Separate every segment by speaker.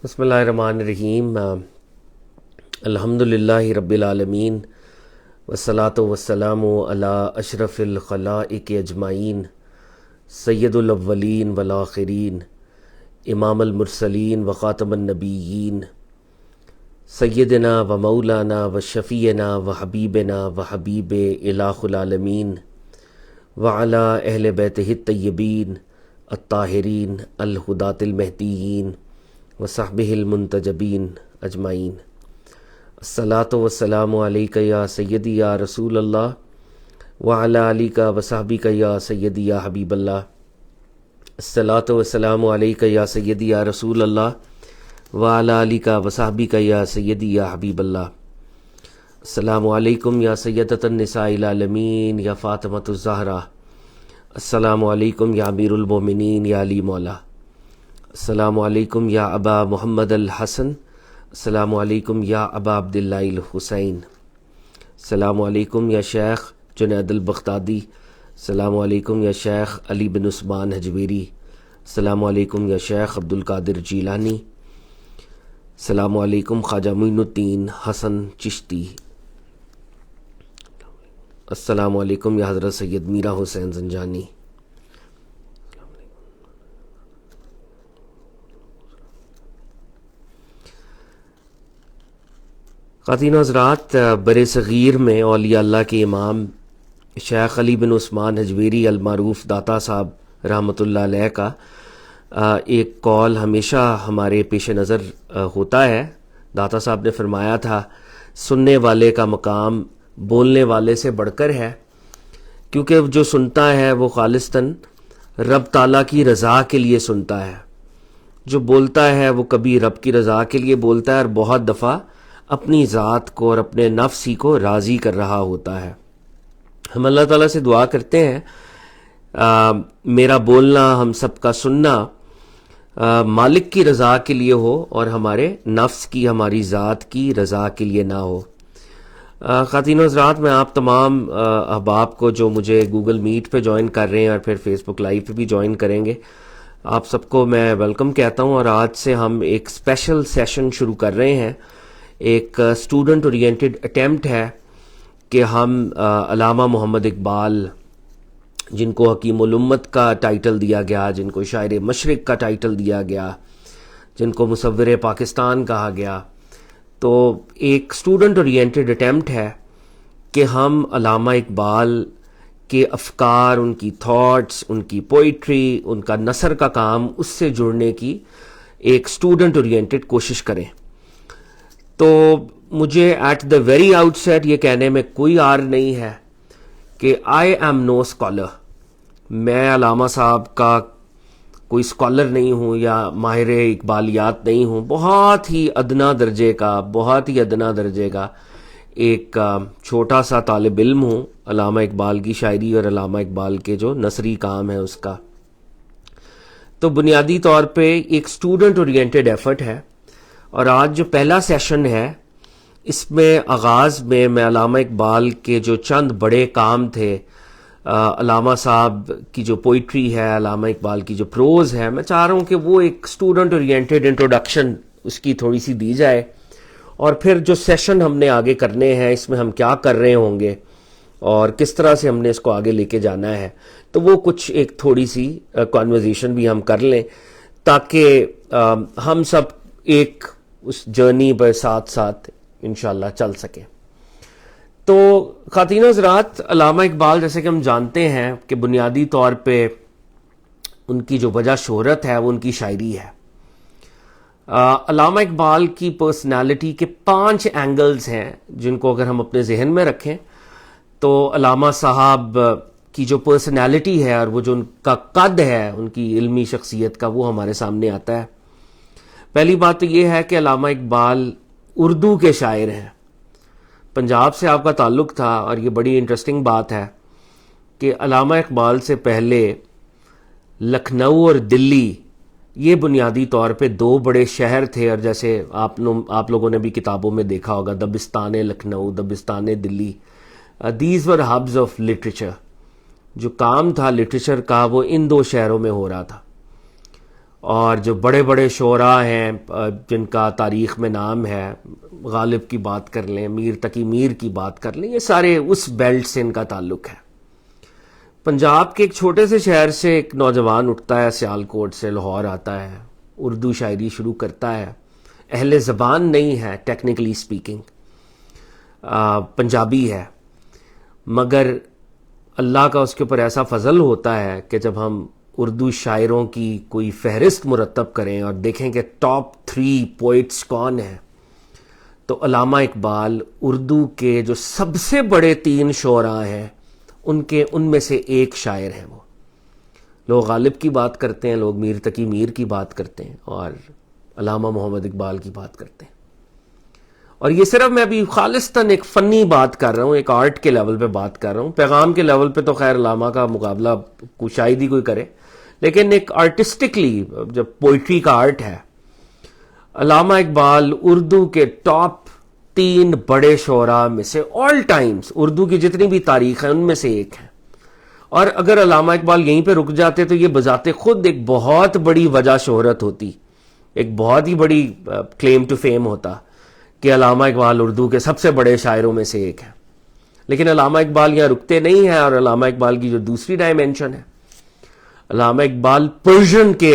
Speaker 1: بسم اللہ الرحمن الرحیم۔ الحمد للہ رب العالمین والصلاة والسلام علی اشرف الخلائق اجمعین، سید الاولین والآخرین، امام المرسلین وخاتم النبیین، سیدنا و مولانا و شفیعنا و حبیبنا و حبیب الہ العالمین وعلی اہل بیتہ الطیبین الطاہرین الہداۃ المہدیین وصحبہ المنتجبین اجمعین۔ الصلاۃ والسلام علیک یا سیدی یا رسول اللہ وعلی آلک وصحبک یا سیدی یا حبیب اللہ۔ الصلاۃ والسلام علیک یا سیدی یا رسول اللہ وعلی آلک وصحبک یا سیدی یا حبیب اللہ۔ السلام علیکم یا سیدۃ النساء العالمین یا فاطمۃ الزہرا۔ السلام علیکم یا امیر المومنین یا علی مولا۔ السلام علیکم یا ابا محمد الحسن۔ السلام علیکم یا ابا عبداللہ الحسین۔ السلام علیکم یا شیخ جنید البغدادی۔ السلام علیکم یا شیخ علی بن عثمان حجویری۔ السلام علیکم یا شیخ عبد القادر جیلانی۔ السلام علیکم خواجہ معین الدین حسن چشتی۔ السلام علیکم یا حضرت سید میرا حسین زنجانی۔ خواتین و حضرات، بر صغیر میں اولیاء اللہ کے امام شیخ علی بن عثمان حجویری المعروف داتا صاحب رحمۃ اللہ علیہ کا ایک قول ہمیشہ ہمارے پیش نظر ہوتا ہے۔ داتا صاحب نے فرمایا تھا، سننے والے کا مقام بولنے والے سے بڑھ کر ہے، کیونکہ جو سنتا ہے وہ خالصتاً رب تعالیٰ کی رضا کے لیے سنتا ہے، جو بولتا ہے وہ کبھی رب کی رضا کے لیے بولتا ہے اور بہت دفعہ اپنی ذات کو اور اپنے نفس ہی کو راضی کر رہا ہوتا ہے۔ ہم اللہ تعالیٰ سے دعا کرتے ہیں میرا بولنا، ہم سب کا سننا مالک کی رضا کے لیے ہو اور ہمارے نفس کی، ہماری ذات کی رضا کے لیے نہ ہو۔ خواتین و حضرات، میں آپ تمام احباب کو جو مجھے گوگل میٹ پہ جوائن کر رہے ہیں اور پھر فیس بک لائیو پہ بھی جوائن کریں گے، آپ سب کو میں ویلکم کہتا ہوں۔ اور آج سے ہم ایک اسپیشل سیشن شروع کر رہے ہیں، ایک اسٹوڈنٹ اورینٹڈ اٹیمپٹ ہے کہ ہم علامہ محمد اقبال، جن کو حکیم الامت کا ٹائٹل دیا گیا، جن کو شاعر مشرق کا ٹائٹل دیا گیا، جن کو مصور پاکستان کہا گیا، تو ایک اسٹوڈنٹ اورینٹڈ اٹیمپٹ ہے کہ ہم علامہ اقبال کے افکار، ان کی تھاٹس، ان کی پوئٹری، ان کا نثر کا کام، اس سے جڑنے کی ایک اسٹوڈنٹ اورینٹڈ کوشش کریں۔ تو مجھے ایٹ دا ویری آؤٹ سیٹ یہ کہنے میں کوئی عار نہیں ہے کہ آئی ایم نو اسکالر، میں علامہ صاحب کا کوئی اسکالر نہیں ہوں یا ماہر اقبالیات نہیں ہوں، بہت ہی ادنا درجے کا ایک چھوٹا سا طالب علم ہوں علامہ اقبال کی شاعری اور علامہ اقبال کے جو نثری کام ہے اس کا۔ تو بنیادی طور پہ ایک اسٹوڈنٹ اورینٹڈ ایفرٹ ہے، اور آج جو پہلا سیشن ہے اس میں آغاز میں علامہ اقبال کے جو چند بڑے کام تھے، علامہ صاحب کی جو پوئٹری ہے، علامہ اقبال کی جو پروز ہے، میں چاہ رہا ہوں کہ وہ ایک اسٹوڈنٹ اورینٹڈ انٹروڈکشن اس کی تھوڑی سی دی جائے، اور پھر جو سیشن ہم نے آگے کرنے ہیں اس میں ہم کیا کر رہے ہوں گے اور کس طرح سے ہم نے اس کو آگے لے کے جانا ہے، تو وہ کچھ ایک تھوڑی سی کانورزیشن بھی ہم کر لیں تاکہ ہم سب ایک اس جرنی پر ساتھ ساتھ انشاءاللہ چل سکیں۔ تو خواتین و حضرات، علامہ اقبال جیسے کہ ہم جانتے ہیں کہ بنیادی طور پہ ان کی جو وجہ شہرت ہے وہ ان کی شاعری ہے۔ علامہ اقبال کی پرسنالٹی کے 5 اینگلز ہیں جن کو اگر ہم اپنے ذہن میں رکھیں تو علامہ صاحب کی جو پرسنالٹی ہے اور وہ جو ان کا قد ہے ان کی علمی شخصیت کا، وہ ہمارے سامنے آتا ہے۔ پہلی بات تو یہ ہے کہ علامہ اقبال اردو کے شاعر ہیں، پنجاب سے آپ کا تعلق تھا، اور یہ بڑی انٹرسٹنگ بات ہے کہ علامہ اقبال سے پہلے لکھنؤ اور دلی یہ بنیادی طور پہ 2 بڑے شہر تھے، اور جیسے آپ لوگوں نے بھی کتابوں میں دیکھا ہوگا، دبستان لکھنؤ، دبستان Delhi, these were hubs of literature. جو کام تھا لٹریچر کا وہ ان 2 شہروں میں ہو رہا تھا، اور جو بڑے بڑے شعراء ہیں جن کا تاریخ میں نام ہے، غالب کی بات کر لیں، میر تقی میر کی بات کر لیں، یہ سارے اس بیلٹ سے ان کا تعلق ہے۔ پنجاب کے ایک چھوٹے سے شہر سے ایک نوجوان اٹھتا ہے، سیالکوٹ سے لاہور آتا ہے، اردو شاعری شروع کرتا ہے، اہل زبان نہیں ہے ٹیکنیکلی سپیکنگ، پنجابی ہے، مگر اللہ کا اس کے اوپر ایسا فضل ہوتا ہے کہ جب ہم اردو شاعروں کی کوئی فہرست مرتب کریں اور دیکھیں کہ ٹاپ 3 پوئٹس کون ہیں، تو علامہ اقبال اردو کے جو سب سے بڑے 3 شعراء ہیں ان میں سے ایک شاعر ہیں۔ وہ لوگ غالب کی بات کرتے ہیں، لوگ میر تقی میر کی بات کرتے ہیں، اور علامہ محمد اقبال کی بات کرتے ہیں۔ اور یہ صرف میں ابھی خالصتاً ایک فنی بات کر رہا ہوں، ایک آرٹ کے لیول پہ بات کر رہا ہوں، پیغام کے لیول پہ تو خیر علامہ کا مقابلہ شاید ہی کوئی کرے، لیکن ایک آرٹسٹکلی جب پوئٹری کا آرٹ ہے، علامہ اقبال اردو کے ٹاپ 3 بڑے شعراء میں سے آل ٹائمز، اردو کی جتنی بھی تاریخ ہے ان میں سے ایک ہے۔ اور اگر علامہ اقبال یہیں پہ رک جاتے تو یہ بذات خود ایک بہت بڑی وجہ شہرت ہوتی، ایک بہت ہی بڑی کلیم ٹو فیم ہوتا کہ علامہ اقبال اردو کے سب سے بڑے شاعروں میں سے ایک ہے۔ لیکن علامہ اقبال یہاں رکتے نہیں ہیں، اور علامہ اقبال کی جو دوسری ڈائمینشن ہے، علامہ اقبال پرشین کے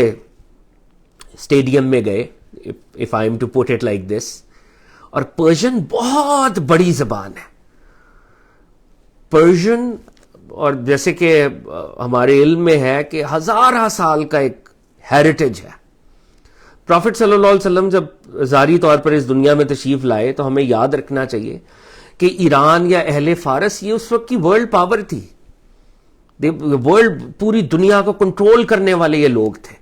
Speaker 1: اسٹیڈیم میں گئے، if I am to put it like this، اور پرشین بہت بڑی زبان ہے۔ پرشین، اور جیسے کہ ہمارے علم میں ہے کہ ہزارہ سال کا ایک ہیریٹیج ہے۔ پروفٹ صلی اللہ علیہ وسلم جب ظاہری طور پر اس دنیا میں تشریف لائے تو ہمیں یاد رکھنا چاہیے کہ ایران یا اہل فارس یہ اس وقت کی ورلڈ پاور تھی، ورلڈ پوری دنیا کو کنٹرول کرنے والے یہ لوگ تھے،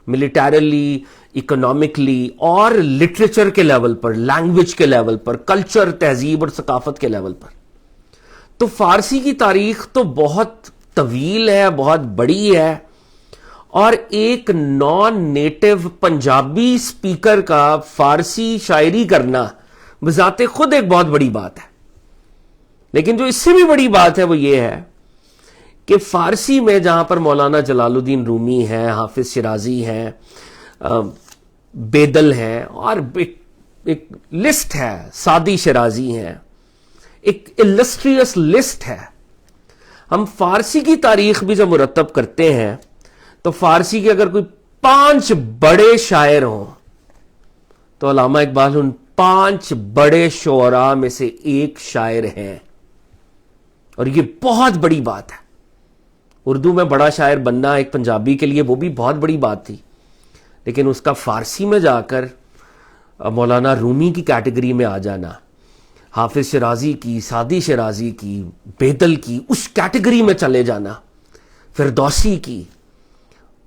Speaker 1: ملیٹریلی، اکنامکلی اور لٹریچر کے لیول پر، لینگویج کے لیول پر، کلچر، تہذیب اور ثقافت کے لیول پر۔ تو فارسی کی تاریخ تو بہت طویل ہے، بہت بڑی ہے، اور ایک نان نیٹو پنجابی سپیکر کا فارسی شاعری کرنا بذات خود ایک بہت بڑی بات ہے۔ لیکن جو اس سے بھی بڑی بات ہے وہ یہ ہے کہ فارسی میں جہاں پر مولانا جلال الدین رومی ہیں، حافظ شیرازی ہیں، بیدل ہیں، اور ایک لسٹ ہے، سعدی شیرازی ہیں، ایک السٹریس لسٹ ہے۔ ہم فارسی کی تاریخ بھی جب مرتب کرتے ہیں تو فارسی کے اگر کوئی 5 بڑے شاعر ہوں تو علامہ اقبال ان 5 بڑے شعراء میں سے ایک شاعر ہیں، اور یہ بہت بڑی بات ہے۔ اردو میں بڑا شاعر بننا ایک پنجابی کے لیے وہ بھی بہت بڑی بات تھی، لیکن اس کا فارسی میں جا کر مولانا رومی کی کیٹیگری میں آ جانا، حافظ شیرازی کی، سعدی شیرازی کی، بیدل کی، اس کیٹیگری میں چلے جانا، فردوسی کی،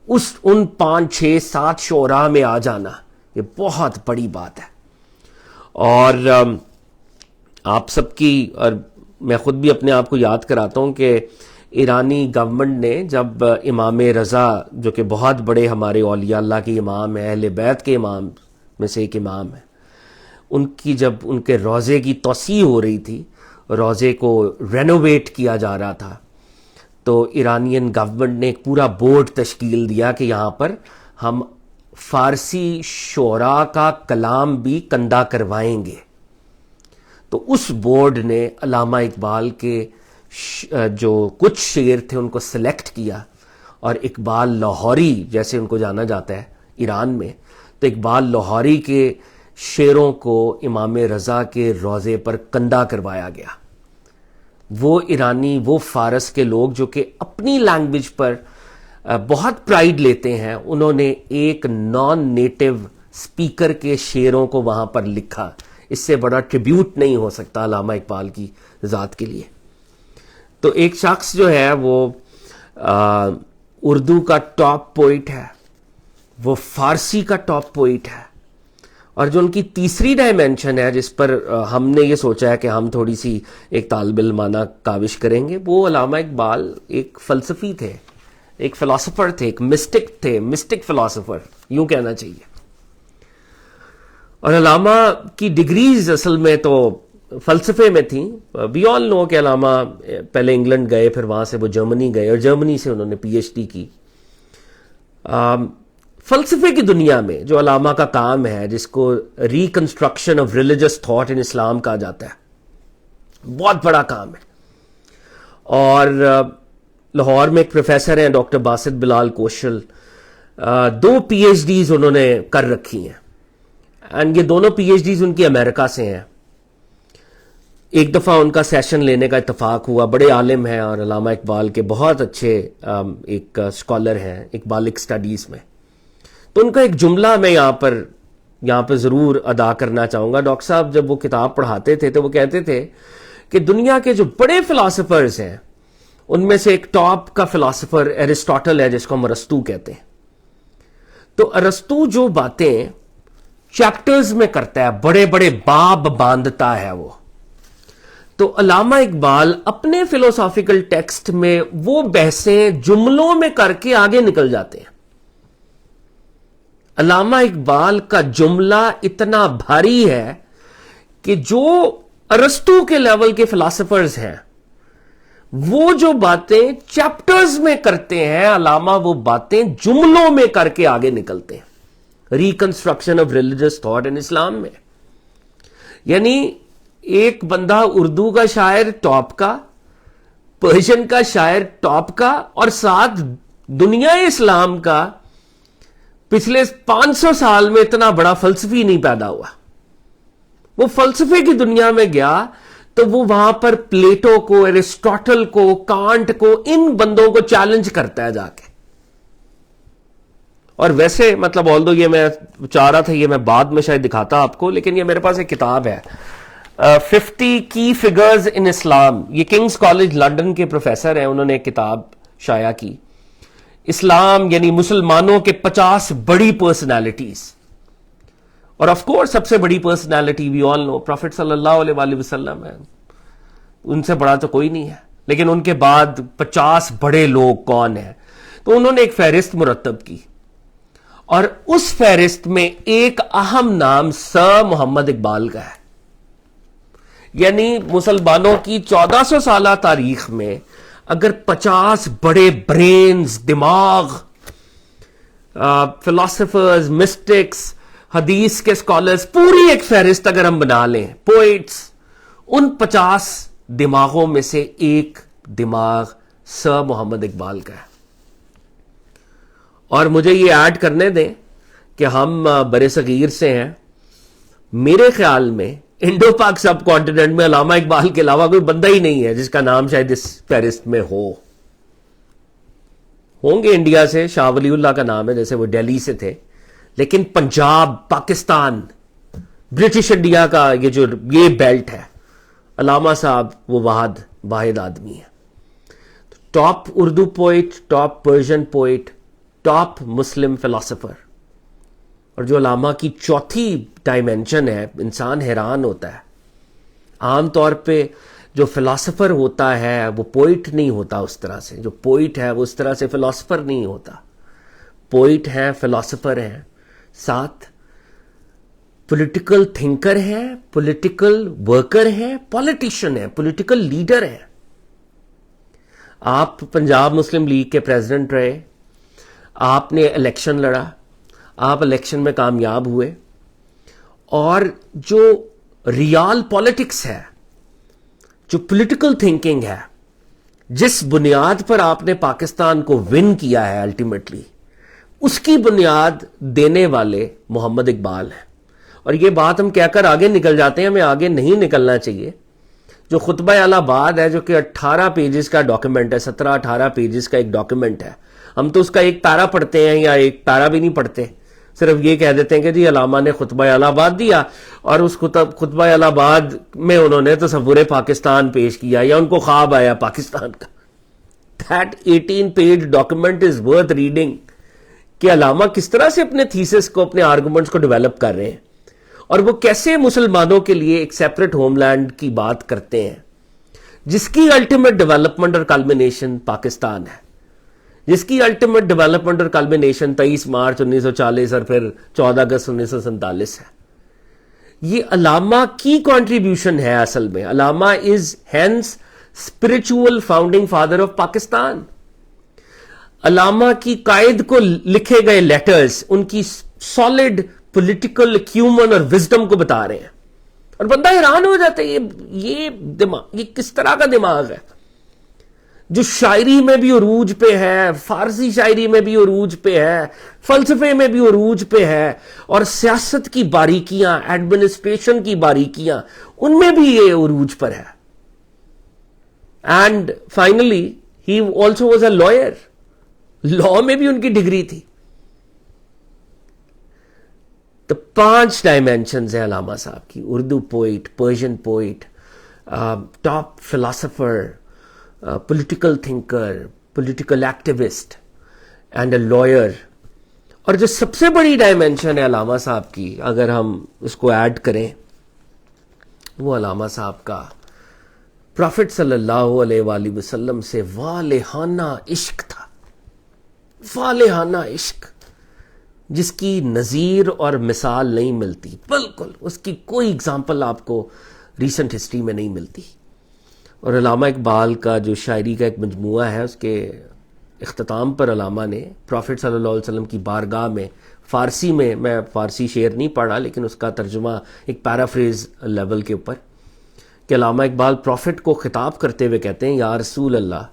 Speaker 1: ان 5 6 7 شعراء میں آ جانا، یہ بہت بڑی بات ہے۔ اور آپ سب کی، اور میں خود بھی اپنے آپ کو یاد کراتا ہوں کہ ایرانی گورنمنٹ نے جب امام رضا جو کہ بہت بڑے ہمارے اولیاء اللہ کے امام ہیں، اہل بیت کے امام میں سے ایک امام ہیں، ان کی جب ان کے روضے کی توسیع ہو رہی تھی، روضے کو رینوویٹ کیا جا رہا تھا، تو ایرانین گورنمنٹ نے ایک پورا بورڈ تشکیل دیا کہ یہاں پر ہم فارسی شعراء کا کلام بھی کندہ کروائیں گے۔ تو اس بورڈ نے علامہ اقبال کے جو کچھ شعر تھے ان کو سلیکٹ کیا، اور اقبال لاہوری جیسے ان کو جانا جاتا ہے ایران میں، تو اقبال لاہوری کے شعروں کو امام رضا کے روضے پر کندہ کروایا گیا۔ وہ ایرانی، وہ فارس کے لوگ جو کہ اپنی لینگویج پر بہت پرائیڈ لیتے ہیں، انہوں نے ایک نان نیٹو سپیکر کے شعروں کو وہاں پر لکھا۔ اس سے بڑا ٹریبیوٹ نہیں ہو سکتا علامہ اقبال کی ذات کے لیے۔ تو ایک شخص جو ہے وہ اردو کا ٹاپ پوئٹ ہے، وہ فارسی کا ٹاپ پوئٹ ہے، اور جو ان کی تیسری ڈائمینشن ہے جس پر ہم نے یہ سوچا ہے کہ ہم تھوڑی سی ایک طالب علمانہ کاوش کریں گے، وہ علامہ اقبال ایک فلسفی تھے، ایک فلاسفر تھے، ایک مسٹک تھے، مسٹک فلاسفر یوں کہنا چاہیے۔ اور علامہ کی ڈگریز اصل میں تو فلسفے میں تھیں۔ وی آل نو کہ علامہ پہلے انگلینڈ گئے، پھر وہاں سے وہ جرمنی گئے، اور جرمنی سے انہوں نے پی ایچ ڈی کی۔ فلسفے کی دنیا میں جو علامہ کا کام ہے، جس کو reconstruction of religious thought in Islam کہا جاتا ہے، بہت بڑا کام ہے. اور لاہور میں ایک پروفیسر ہیں ڈاکٹر باسط بلال کوشل، 2 PhDs انہوں نے کر رکھی ہیں، اینڈ یہ دونوں PhDs ان کی امریکہ سے ہیں. ایک دفعہ ان کا سیشن لینے کا اتفاق ہوا. بڑے عالم ہیں اور علامہ اقبال کے بہت اچھے ایک اسکالر ہیں اقبالک اسٹڈیز میں. تو ان کا ایک جملہ میں یہاں پر ضرور ادا کرنا چاہوں گا. ڈاکٹر صاحب جب وہ کتاب پڑھاتے تھے تو وہ کہتے تھے کہ دنیا کے جو بڑے فلاسفرز ہیں ان میں سے ایک ٹاپ کا فلاسفر ایرسٹاٹل ہے، جس کو ہم ارسطو کہتے ہیں. تو ارسطو جو باتیں چیپٹرز میں کرتا ہے، بڑے بڑے باب باندھتا ہے تو علامہ اقبال اپنے فلسافیکل ٹیکسٹ میں وہ بحثیں جملوں میں کر کے آگے نکل جاتے ہیں. علامہ اقبال کا جملہ اتنا بھاری ہے کہ جو ارسطو کے لیول کے فلاسفرز ہیں وہ جو باتیں چیپٹرز میں کرتے ہیں، علامہ وہ باتیں جملوں میں کر کے آگے نکلتے ہیں. Reconstruction of religious thought in Islam میں، یعنی ایک بندہ اردو کا شاعر ٹاپ کا، پرشین کا شاعر ٹاپ کا، اور ساتھ دنیا اسلام کا پچھلے 500 سال میں اتنا بڑا فلسفی نہیں پیدا ہوا. وہ فلسفے کی دنیا میں گیا تو وہ وہاں پر پلیٹو کو، ایرسٹاٹل کو، کانٹ کو، ان بندوں کو چیلنج کرتا ہے جا کے. اور ویسے مطلب آلدو یہ میں چاہ رہا تھا یہ میں بعد میں شاید دکھاتا آپ کو، لیکن یہ میرے پاس ایک کتاب ہے 50 کی فگرز ان اسلام. یہ کنگز کالج لنڈن کے پروفیسر ہیں، انہوں نے ایک کتاب شائع کی، اسلام یعنی مسلمانوں کے 50 بڑی پرسنالٹیز. اور آف کورس سب سے بڑی personality we all know profit صلی اللہ علیہ وآلہ وسلم ہے، ان سے بڑا تو کوئی نہیں ہے. لیکن ان کے بعد 50 بڑے لوگ کون ہیں؟ تو انہوں نے ایک فہرست مرتب کی، اور اس فہرست میں ایک اہم نام سر محمد اقبال کا ہے. یعنی مسلمانوں کی 1400 سالہ تاریخ میں اگر 50 بڑے برینز، دماغ، فلاسفرز، مسٹکس، حدیث کے اسکالرز، پوری ایک فہرست اگر ہم بنا لیں، پوئٹس، ان 50 دماغوں میں سے ایک دماغ سر محمد اقبال کا ہے. اور مجھے یہ ایڈ کرنے دیں کہ ہم بر صغیر سے ہیں. میرے خیال میں انڈو پاک سب کانٹیننٹ میں علامہ اقبال کے علاوہ کوئی بندہ ہی نہیں ہے جس کا نام شاید اس فہرست میں ہوں گے انڈیا سے شاہ ولی اللہ کا نام ہے، جیسے وہ دہلی سے تھے، لیکن پنجاب، پاکستان، برٹش انڈیا کا یہ بیلٹ ہے، علامہ صاحب وہ واحد آدمی ہے. Top Urdu poet, top Persian poet, top Muslim philosopher. اور جو علامہ کی چوتھی ڈائمینشن ہے، انسان حیران ہوتا ہے. عام طور پہ جو فلاسفر ہوتا ہے وہ پوئٹ نہیں ہوتا اس طرح سے، جو پوئٹ ہے وہ اس طرح سے فلاسفر نہیں ہوتا. پوئٹ ہیں، فلاسفر ہیں، ساتھ پولیٹیکل تھنکر ہیں، پولیٹیکل ورکر ہیں، پولیٹیشین ہیں، پولیٹیکل لیڈر ہیں. آپ پنجاب مسلم لیگ کے پریزیڈنٹ رہے، آپ نے الیکشن لڑا، آپ الیکشن میں کامیاب ہوئے، اور جو ریال پالیٹکس ہے، جو پولیٹیکل تھنکنگ ہے، جس بنیاد پر آپ نے پاکستان کو ون کیا ہے الٹیمیٹلی، اس کی بنیاد دینے والے محمد اقبال ہیں. اور یہ بات ہم کہہ کر آگے نکل جاتے ہیں، ہمیں آگے نہیں نکلنا چاہیے. جو خطبہ اعلی آباد ہے، جو کہ 18 پیجز کا ڈاکیومنٹ ہے، 17-18 پیجز کا ایک ڈاکیومنٹ ہے، ہم تو اس کا ایک پیرا پڑھتے ہیں یا ایک پیرا بھی نہیں پڑھتے، صرف یہ کہہ دیتے ہیں کہ جی علامہ نے خطبہ اعلی آباد دیا، اور اس خطبہ اعلی آباد میں انہوں نے تصور پاکستان پیش کیا یا ان کو خواب آیا پاکستان کا. That 18 page document is worth reading کہ علامہ کس طرح سے اپنے تھیسس کو، اپنے آرگومنٹس کو ڈیولپ کر رہے ہیں، اور وہ کیسے مسلمانوں کے لیے ایک سیپریٹ ہوم لینڈ کی بات کرتے ہیں، جس کی الٹیمیٹ ڈیولپمنٹ اور کلمینیشن پاکستان ہے، جس کی الٹیمیٹ ڈیولپمنٹ اور کلمینیشن 23 مارچ 1940 اور پھر 14 اگست 1947 ہے. یہ علامہ کی کنٹریبیوشن ہے. اصل میں علامہ is hence spiritual founding father of Pakistan. علامہ کی قائد کو لکھے گئے لیٹرز ان کی سالڈ پولیٹیکل ایکیومن اور وزڈم کو بتا رہے ہیں، اور بندہ حیران ہو جاتا ہے یہ کس طرح کا دماغ ہے جو شاعری میں بھی عروج پہ ہے، فارسی شاعری میں بھی عروج پہ ہے، فلسفے میں بھی عروج پہ ہے، اور سیاست کی باریکیاں، ایڈمنسٹریشن کی باریکیاں، ان میں بھی یہ عروج پر ہے. And finally he also was a lawyer, law میں بھی ان کی ڈگری تھی. تو 5 ڈائمینشنز ہیں علامہ صاحب کی: Urdu poet, Persian poet, top philosopher, political thinker, political activist and a lawyer. اور جو سب سے بڑی ڈائمینشن ہے علامہ صاحب کی، اگر ہم اس کو ایڈ کریں، وہ علامہ صاحب کا پروفٹ صلی اللہ علیہ وآلہ وسلم سے والہانہ عشق تھا. والہانہ عشق جس کی نظیر اور مثال نہیں ملتی، بالکل اس کی کوئی اگزامپل آپ کو ریسنٹ ہسٹری میں نہیں ملتی. اور علامہ اقبال کا جو شاعری کا ایک مجموعہ ہے، اس کے اختتام پر علامہ نے پروفٹ صلی اللہ علیہ وسلم کی بارگاہ میں فارسی میں فارسی شعر نہیں پڑھا لیکن اس کا ترجمہ ایک پیرافریز لیول کے اوپر، کہ علامہ اقبال پروفٹ کو خطاب کرتے ہوئے کہتے ہیں، یا رسول اللہ،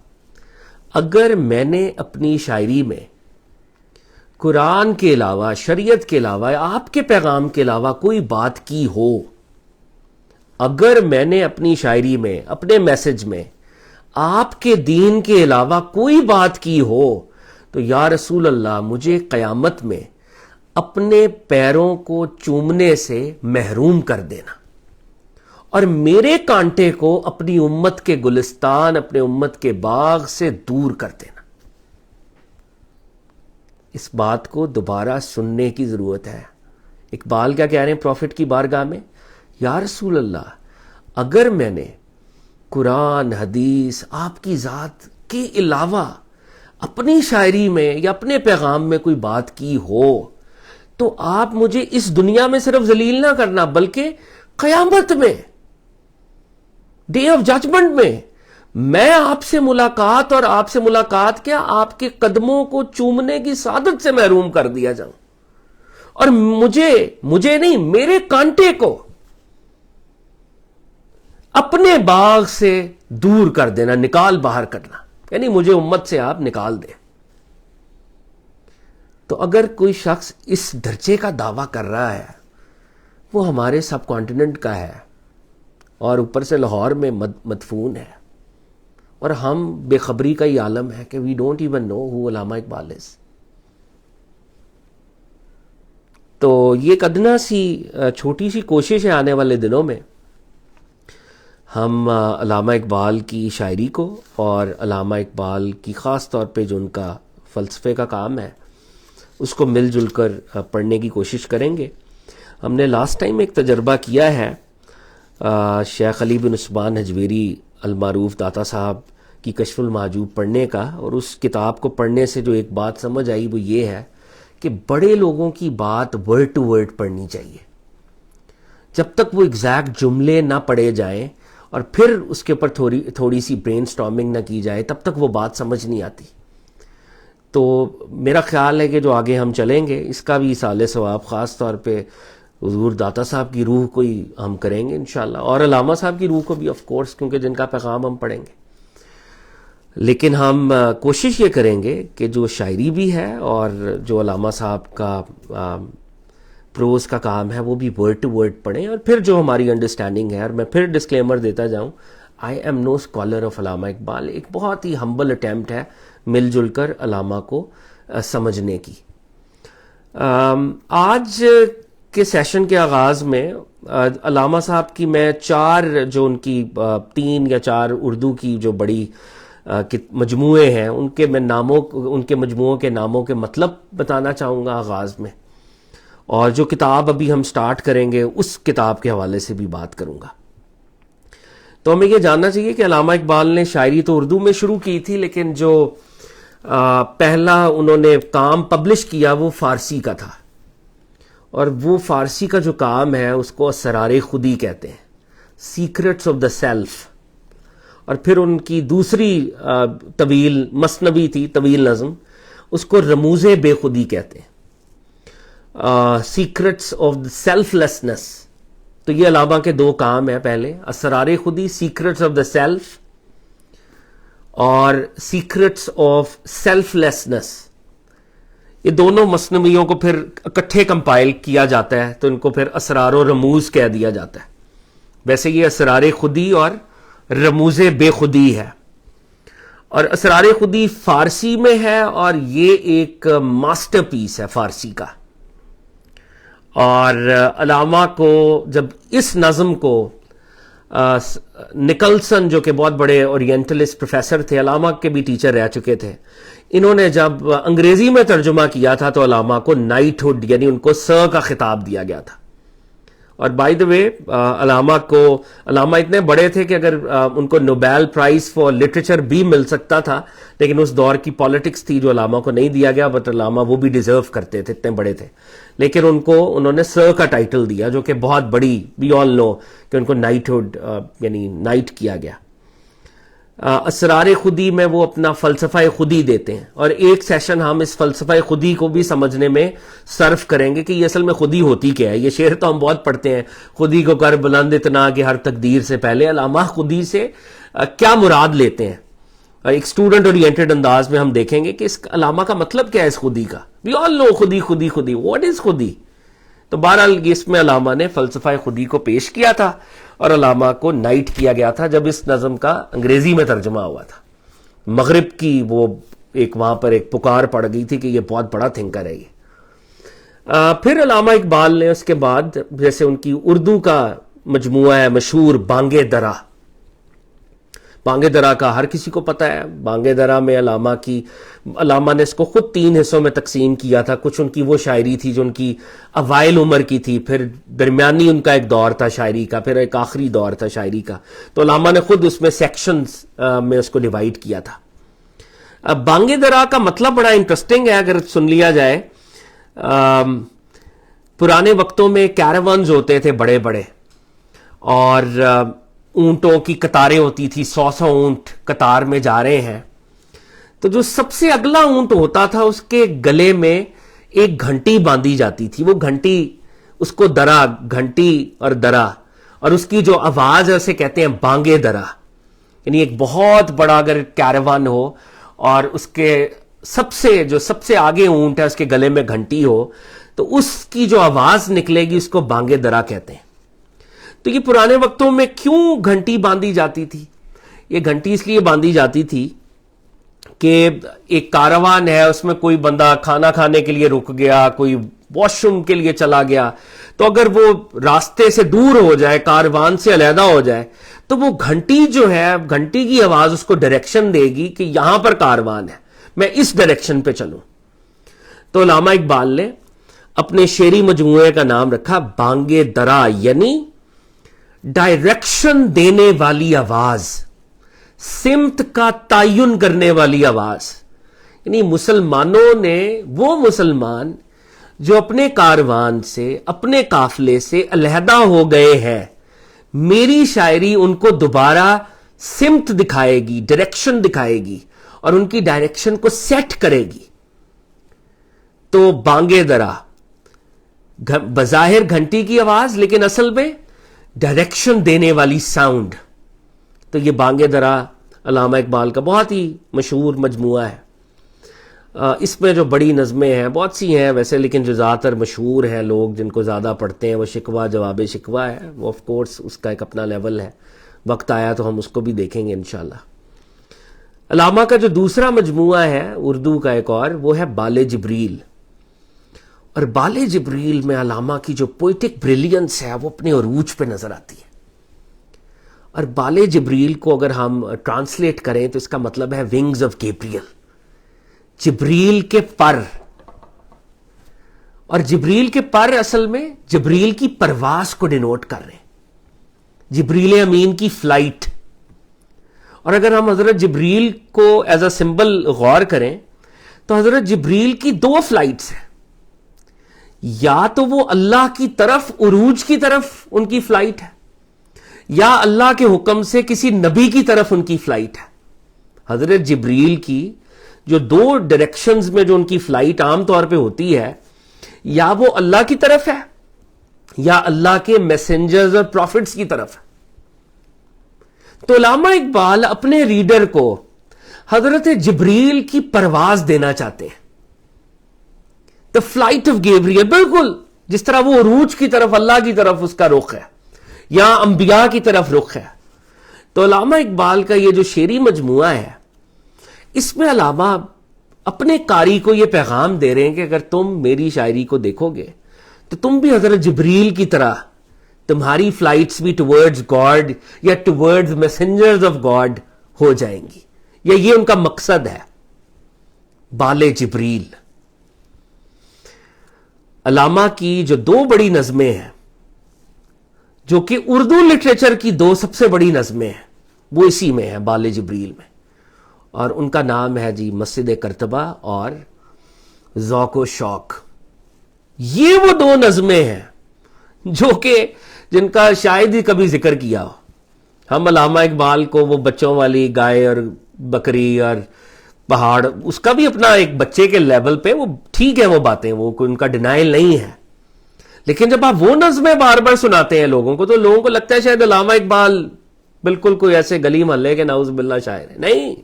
Speaker 1: اگر میں نے اپنی شاعری میں قرآن کے علاوہ، شریعت کے علاوہ، آپ کے پیغام کے علاوہ کوئی بات کی ہو، اگر میں نے اپنی شاعری میں، اپنے میسج میں آپ کے دین کے علاوہ کوئی بات کی ہو، تو یا رسول اللہ مجھے قیامت میں اپنے پیروں کو چومنے سے محروم کر دینا، اور میرے کانٹے کو اپنی امت کے گلستان، اپنے امت کے باغ سے دور کر دینا. اس بات کو دوبارہ سننے کی ضرورت ہے. اقبال کیا کہہ رہے ہیں پروفٹ کی بارگاہ میں؟ یا رسول اللہ، اگر میں نے قرآن، حدیث، آپ کی ذات کے علاوہ اپنی شاعری میں یا اپنے پیغام میں کوئی بات کی ہو، تو آپ مجھے اس دنیا میں صرف ذلیل نہ کرنا، بلکہ قیامت میں، ڈے آف ججمنٹ میں آپ سے ملاقات، اور آپ سے ملاقات کیا، آپ کے قدموں کو چومنے کی سعادت سے محروم کر دیا جاؤں، اور مجھے نہیں، میرے کانٹے کو اپنے باغ سے دور کر دینا، نکال باہر کرنا، یعنی مجھے امت سے آپ نکال دیں. تو اگر کوئی شخص اس درجے کا دعویٰ کر رہا ہے، وہ ہمارے سب کانٹیننٹ کا ہے اور اوپر سے لاہور میں مدفون ہے، اور ہم بے خبری کا ہی عالم ہے کہ وی ڈونٹ ایون نو ہو علامہ اقبال از. تو یہ ایک ادنا سی چھوٹی سی کوشش ہے آنے والے دنوں میں ہم علامہ اقبال کی شاعری کو، اور علامہ اقبال کی خاص طور پہ جو ان کا فلسفے کا کام ہے، اس کو مل جل کر پڑھنے کی کوشش کریں گے. ہم نے لاسٹ ٹائم ایک تجربہ کیا ہے شیخ علی بن عثمان حجویری المعروف داتا صاحب کی کشف المحجوب پڑھنے کا، اور اس کتاب کو پڑھنے سے جو ایک بات سمجھ آئی وہ یہ ہے کہ بڑے لوگوں کی بات ورڈ ٹو ورڈ پڑھنی چاہیے. جب تک وہ ایگزیکٹ جملے نہ پڑھے جائیں اور پھر اس کے اوپر تھوڑی سی برین سٹارمنگ نہ کی جائے، تب تک وہ بات سمجھ نہیں آتی. تو میرا خیال ہے کہ جو آگے ہم چلیں گے اس کا بھی ایصال ثواب خاص طور پہ حضور داتا صاحب کی روح کو ہی ہم کریں گے انشاءاللہ، اور علامہ صاحب کی روح کو بھی آف کورس، کیونکہ جن کا پیغام ہم پڑھیں گے. لیکن ہم کوشش یہ کریں گے کہ جو شاعری بھی ہے اور جو علامہ صاحب کا پروز کا کام ہے وہ بھی ورڈ ٹو ورڈ پڑھیں، اور پھر جو ہماری انڈرسٹینڈنگ ہے، اور میں پھر ڈسکلیمر دیتا جاؤں، I am no scholar of Allama Iqbal, ایک بہت ہی ہمبل اٹیمپٹ ہے مل جل کر علامہ کو سمجھنے کی. آج کے سیشن کے آغاز میں علامہ صاحب کی میں 4 جو ان کی 3 یا 4 اردو کی جو بڑی مجموعے ہیں، ان کے مجموعوں کے ناموں کے مطلب بتانا چاہوں گا آغاز میں، اور جو کتاب ابھی ہم سٹارٹ کریں گے اس کتاب کے حوالے سے بھی بات کروں گا. تو ہمیں یہ جاننا چاہیے کہ علامہ اقبال نے شاعری تو اردو میں شروع کی تھی، لیکن جو پہلا انہوں نے کام پبلش کیا وہ فارسی کا تھا، اور وہ فارسی کا جو کام ہے اس کو اسرار خودی کہتے ہیں، سیکرٹس آف دا سیلف. اور پھر ان کی دوسری طویل مثنوی تھی، طویل نظم اس کو رموز بے خودی کہتے ہیں، secrets of the self lessons. تو یہ علامہ کے دو کام ہیں، پہلے اسرار خودی، سیکرٹس آف دا سیلف، اور سیکرٹس آف سیلف لیسنس. یہ دونوں مثنویوں کو پھر اکٹھے کمپائل کیا جاتا ہے تو ان کو پھر اسرار و رموز کہہ دیا جاتا ہے. ویسے یہ اسرار خودی اور رموز بے خودی ہے، اور اسرار خودی فارسی میں ہے، اور یہ ایک ماسٹر پیس ہے فارسی کا. اور علامہ کو جب اس نظم کو نکلسن، جو کہ بہت بڑے اورینٹلسٹ پروفیسر تھے، علامہ کے بھی ٹیچر رہ چکے تھے، انہوں نے جب انگریزی میں ترجمہ کیا تھا تو علامہ کو نائٹ ہوڈ، یعنی ان کو سر کا خطاب دیا گیا تھا. اور بائی دا وے علامہ اتنے بڑے تھے کہ اگر ان کو نوبیل پرائز فار لٹریچر بھی مل سکتا تھا، لیکن اس دور کی پالیٹکس تھی جو علامہ کو نہیں دیا گیا. بٹ علامہ وہ بھی ڈیزرو کرتے تھے، اتنے بڑے تھے، لیکن انہوں نے سر کا ٹائٹل دیا، جو کہ بہت بڑی، وی آل نو کہ ان کو نائٹ ہوڈ یعنی نائٹ کیا گیا. اسرار خودی میں وہ اپنا فلسفہ خودی دیتے ہیں، اور ایک سیشن ہم اس فلسفہ خودی کو بھی سمجھنے میں صرف کریں گے کہ یہ اصل میں خودی ہوتی کیا ہے. یہ شعر تو ہم بہت پڑھتے ہیں، خودی کو کر بلند اتنا کہ ہر تقدیر سے پہلے. علامہ خودی سے کیا مراد لیتے ہیں؟ ایک اسٹوڈنٹ اورینٹڈ انداز میں ہم دیکھیں گے کہ اس علامہ کا مطلب کیا ہے اس خودی کا. وی آل نو خودی خودی خودی، واٹ از خودی؟ تو بہرحال اس میں علامہ نے فلسفہ خودی کو پیش کیا تھا، اور علامہ کو نائٹ کیا گیا تھا جب اس نظم کا انگریزی میں ترجمہ ہوا تھا. مغرب کی وہ ایک وہاں پر ایک پکار پڑ گئی تھی کہ یہ بہت بڑا تھنکر ہے یہ. پھر علامہ اقبال نے اس کے بعد، جیسے ان کی اردو کا مجموعہ ہے مشہور بانگ درا. بانگ درا کا ہر کسی کو پتہ ہے. بانگ درا میں علامہ نے اس کو خود 3 حصوں میں تقسیم کیا تھا. کچھ ان کی وہ شاعری تھی جو ان کی اوائل عمر کی تھی، پھر درمیانی ان کا ایک دور تھا شاعری کا، پھر ایک آخری دور تھا شاعری کا. تو علامہ نے خود اس میں سیکشنز میں اس کو ڈیوائیڈ کیا تھا. بانگ درا کا مطلب بڑا انٹرسٹنگ ہے اگر سن لیا جائے. پرانے وقتوں میں کیراونز ہوتے تھے بڑے بڑے، اور اونٹوں کی قطاریں ہوتی تھی، 100 اونٹ قطار میں جا رہے ہیں. تو جو سب سے اگلا اونٹ ہوتا تھا اس کے گلے میں ایک گھنٹی باندھی جاتی تھی. وہ گھنٹی، اس کو درا، گھنٹی اور درا، اور اس کی جو آواز ہے اسے کہتے ہیں بانگ درا. یعنی ایک بہت بڑا اگر کیراوان ہو اور اس کے سب سے آگے اونٹ ہے، اس کے گلے میں گھنٹی ہو، تو اس کی جو آواز نکلے گی اس کو بانگ درا کہتے ہیں. تو یہ پرانے وقتوں میں کیوں گھنٹی باندھی جاتی تھی؟ یہ گھنٹی اس لیے باندھی جاتی تھی کہ ایک کاروان ہے، اس میں کوئی بندہ کھانا کھانے کے لیے رک گیا، کوئی واش روم کے لیے چلا گیا، تو اگر وہ راستے سے دور ہو جائے، کاروان سے علیحدہ ہو جائے، تو وہ گھنٹی جو ہے، گھنٹی کی آواز اس کو ڈائریکشن دے گی کہ یہاں پر کاروان ہے، میں اس ڈائریکشن پہ چلوں. تو علامہ اقبال نے اپنے شعری مجموعے کا نام رکھا بانگ درا، یعنی ڈائریکشن دینے والی آواز، سمت کا تعین کرنے والی آواز. یعنی مسلمانوں نے، وہ مسلمان جو اپنے کاروان سے، اپنے قافلے سے علیحدہ ہو گئے ہیں، میری شاعری ان کو دوبارہ سمت دکھائے گی، ڈائریکشن دکھائے گی، اور ان کی ڈائریکشن کو سیٹ کرے گی. تو بانگ درا بظاہر گھنٹی کی آواز، لیکن اصل میں ڈائریکشن دینے والی ساؤنڈ. تو یہ بانگ درا علامہ اقبال کا بہت ہی مشہور مجموعہ ہے. اس میں جو بڑی نظمیں ہیں، بہت سی ہیں ویسے، لیکن جو زیادہ تر مشہور ہیں، لوگ جن کو زیادہ پڑھتے ہیں، وہ شکوہ جواب شکوہ ہے. وہ آف کورس اس کا ایک اپنا لیول ہے، وقت آیا تو ہم اس کو بھی دیکھیں گے انشاءاللہ. علامہ کا جو دوسرا مجموعہ ہے اردو کا ایک اور، وہ ہے بال جبریل. اور بال جبریل میں علامہ کی جو پوئٹک بریلینس ہے وہ اپنے عروج پہ نظر آتی ہے. اور بال جبریل کو اگر ہم ٹرانسلیٹ کریں تو اس کا مطلب ہے ونگز آف گیبریل، جبریل کے پر. اور جبریل کے پر اصل میں جبریل کی پرواز کو ڈینوٹ کر رہے ہیں، جبریل امین کی فلائٹ. اور اگر ہم حضرت جبریل کو ایز اے سمبل غور کریں تو حضرت جبریل کی 2 فلائٹس ہیں. یا تو وہ اللہ کی طرف، عروج کی طرف ان کی فلائٹ ہے، یا اللہ کے حکم سے کسی نبی کی طرف ان کی فلائٹ ہے. حضرت جبریل کی جو دو ڈائریکشنز میں جو ان کی فلائٹ عام طور پہ ہوتی ہے، یا وہ اللہ کی طرف ہے یا اللہ کے میسنجرز اور پروفٹس کی طرف ہے. تو علامہ اقبال اپنے ریڈر کو حضرت جبریل کی پرواز دینا چاہتے ہیں. دا فلائٹ آف گیبریل، بالکل جس طرح وہ عروج کی طرف اللہ کی طرف اس کا رخ ہے یا انبیاء کی طرف رخ ہے. تو علامہ اقبال کا یہ جو شعری مجموعہ ہے، اس میں علامہ اپنے قاری کو یہ پیغام دے رہے ہیں کہ اگر تم میری شاعری کو دیکھو گے تو تم بھی حضرت جبریل کی طرح، تمہاری فلائٹس بھی ٹورڈز گاڈ یا ٹورڈز میسنجرز آف گاڈ ہو جائیں گی. یا یہ ان کا مقصد ہے، بال جبریل. علامہ کی جو دو بڑی نظمیں ہیں جو کہ اردو لٹریچر کی دو سب سے بڑی نظمیں ہیں، وہ اسی میں ہیں، بال جبریل میں. اور ان کا نام ہے جی مسجد کرتبہ اور ذوق و شوق. یہ وہ دو نظمیں ہیں جو کہ جن کا شاید ہی کبھی ذکر کیا ہو. ہم علامہ اقبال کو وہ بچوں والی گائے اور بکری اور پہاڑ، اس کا بھی اپنا ایک بچے کے لیول پہ وہ ٹھیک ہے، وہ باتیں وہ ان کا ڈینائل نہیں ہے. لیکن جب آپ وہ نظمیں بار بار سناتے ہیں لوگوں کو تو لوگوں کو لگتا ہے شاید علامہ اقبال بالکل کوئی ایسے گلی محلے کے نعوذ باللہ شاعر ہے. نہیں،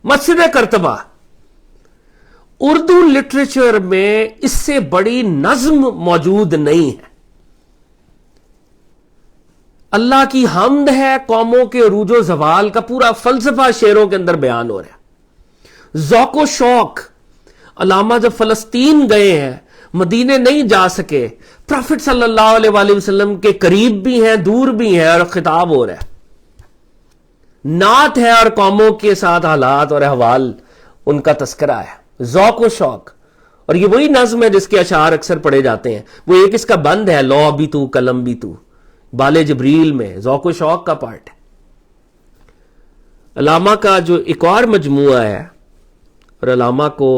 Speaker 1: مسجد کرتبہ اردو لٹریچر میں اس سے بڑی نظم موجود نہیں ہے. اللہ کی حمد ہے، قوموں کے عروج و زوال کا پورا فلسفہ شعروں کے اندر بیان ہو رہا ہے. ذوق و شوق، علامہ جب فلسطین گئے ہیں، مدینے نہیں جا سکے، پروفٹ صلی اللہ علیہ وآلہ وسلم کے قریب بھی ہیں دور بھی ہیں، اور خطاب ہو رہا ہے، نعت ہے اور قوموں کے ساتھ حالات اور احوال ان کا تذکرہ ہے. ذوق و شوق، اور یہ وہی نظم ہے جس کے اشعار اکثر پڑھے جاتے ہیں. وہ ایک اس کا بند ہے، لوح بھی تو قلم بھی تو، بال جبریل میں ذوق و شوق کا پارٹ ہے. علامہ کا جو ایک اور مجموعہ ہے، اور علامہ کو